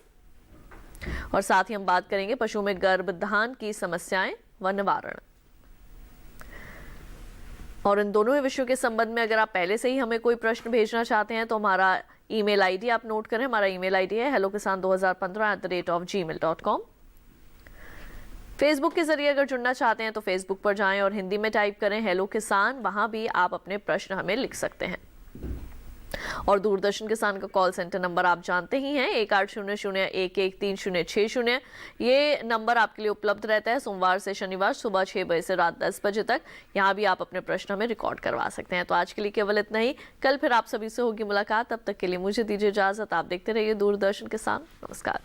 Speaker 1: और साथ ही हम बात करेंगे पशुओं में गर्भधान की समस्याएं व निवारण। और इन दोनों विषयों के संबंध में अगर आप पहले से ही हमें कोई प्रश्न भेजना चाहते हैं तो हमारा ईमेल आईडी आप नोट करें। हमारा ईमेल आईडी है hellokisan2015@gmail.com। फेसबुक के जरिए अगर जुड़ना चाहते हैं तो फेसबुक पर जाएं और हिंदी में टाइप करें हेलो किसान, वहां भी आप अपने प्रश्न हमें लिख सकते हैं। और दूरदर्शन किसान का कॉल सेंटर नंबर आप जानते ही हैं, 1800-113060। ये नंबर आपके लिए उपलब्ध रहता है सोमवार से शनिवार सुबह 6 बजे से रात 10 बजे तक। यहाँ भी आप अपने प्रश्न हमें रिकॉर्ड करवा सकते हैं। तो आज के लिए केवल इतना ही, कल फिर आप सभी से होगी मुलाकात। तब तक के लिए मुझे दीजिए इजाजत। आप देखते रहिए दूरदर्शन किसान। नमस्कार।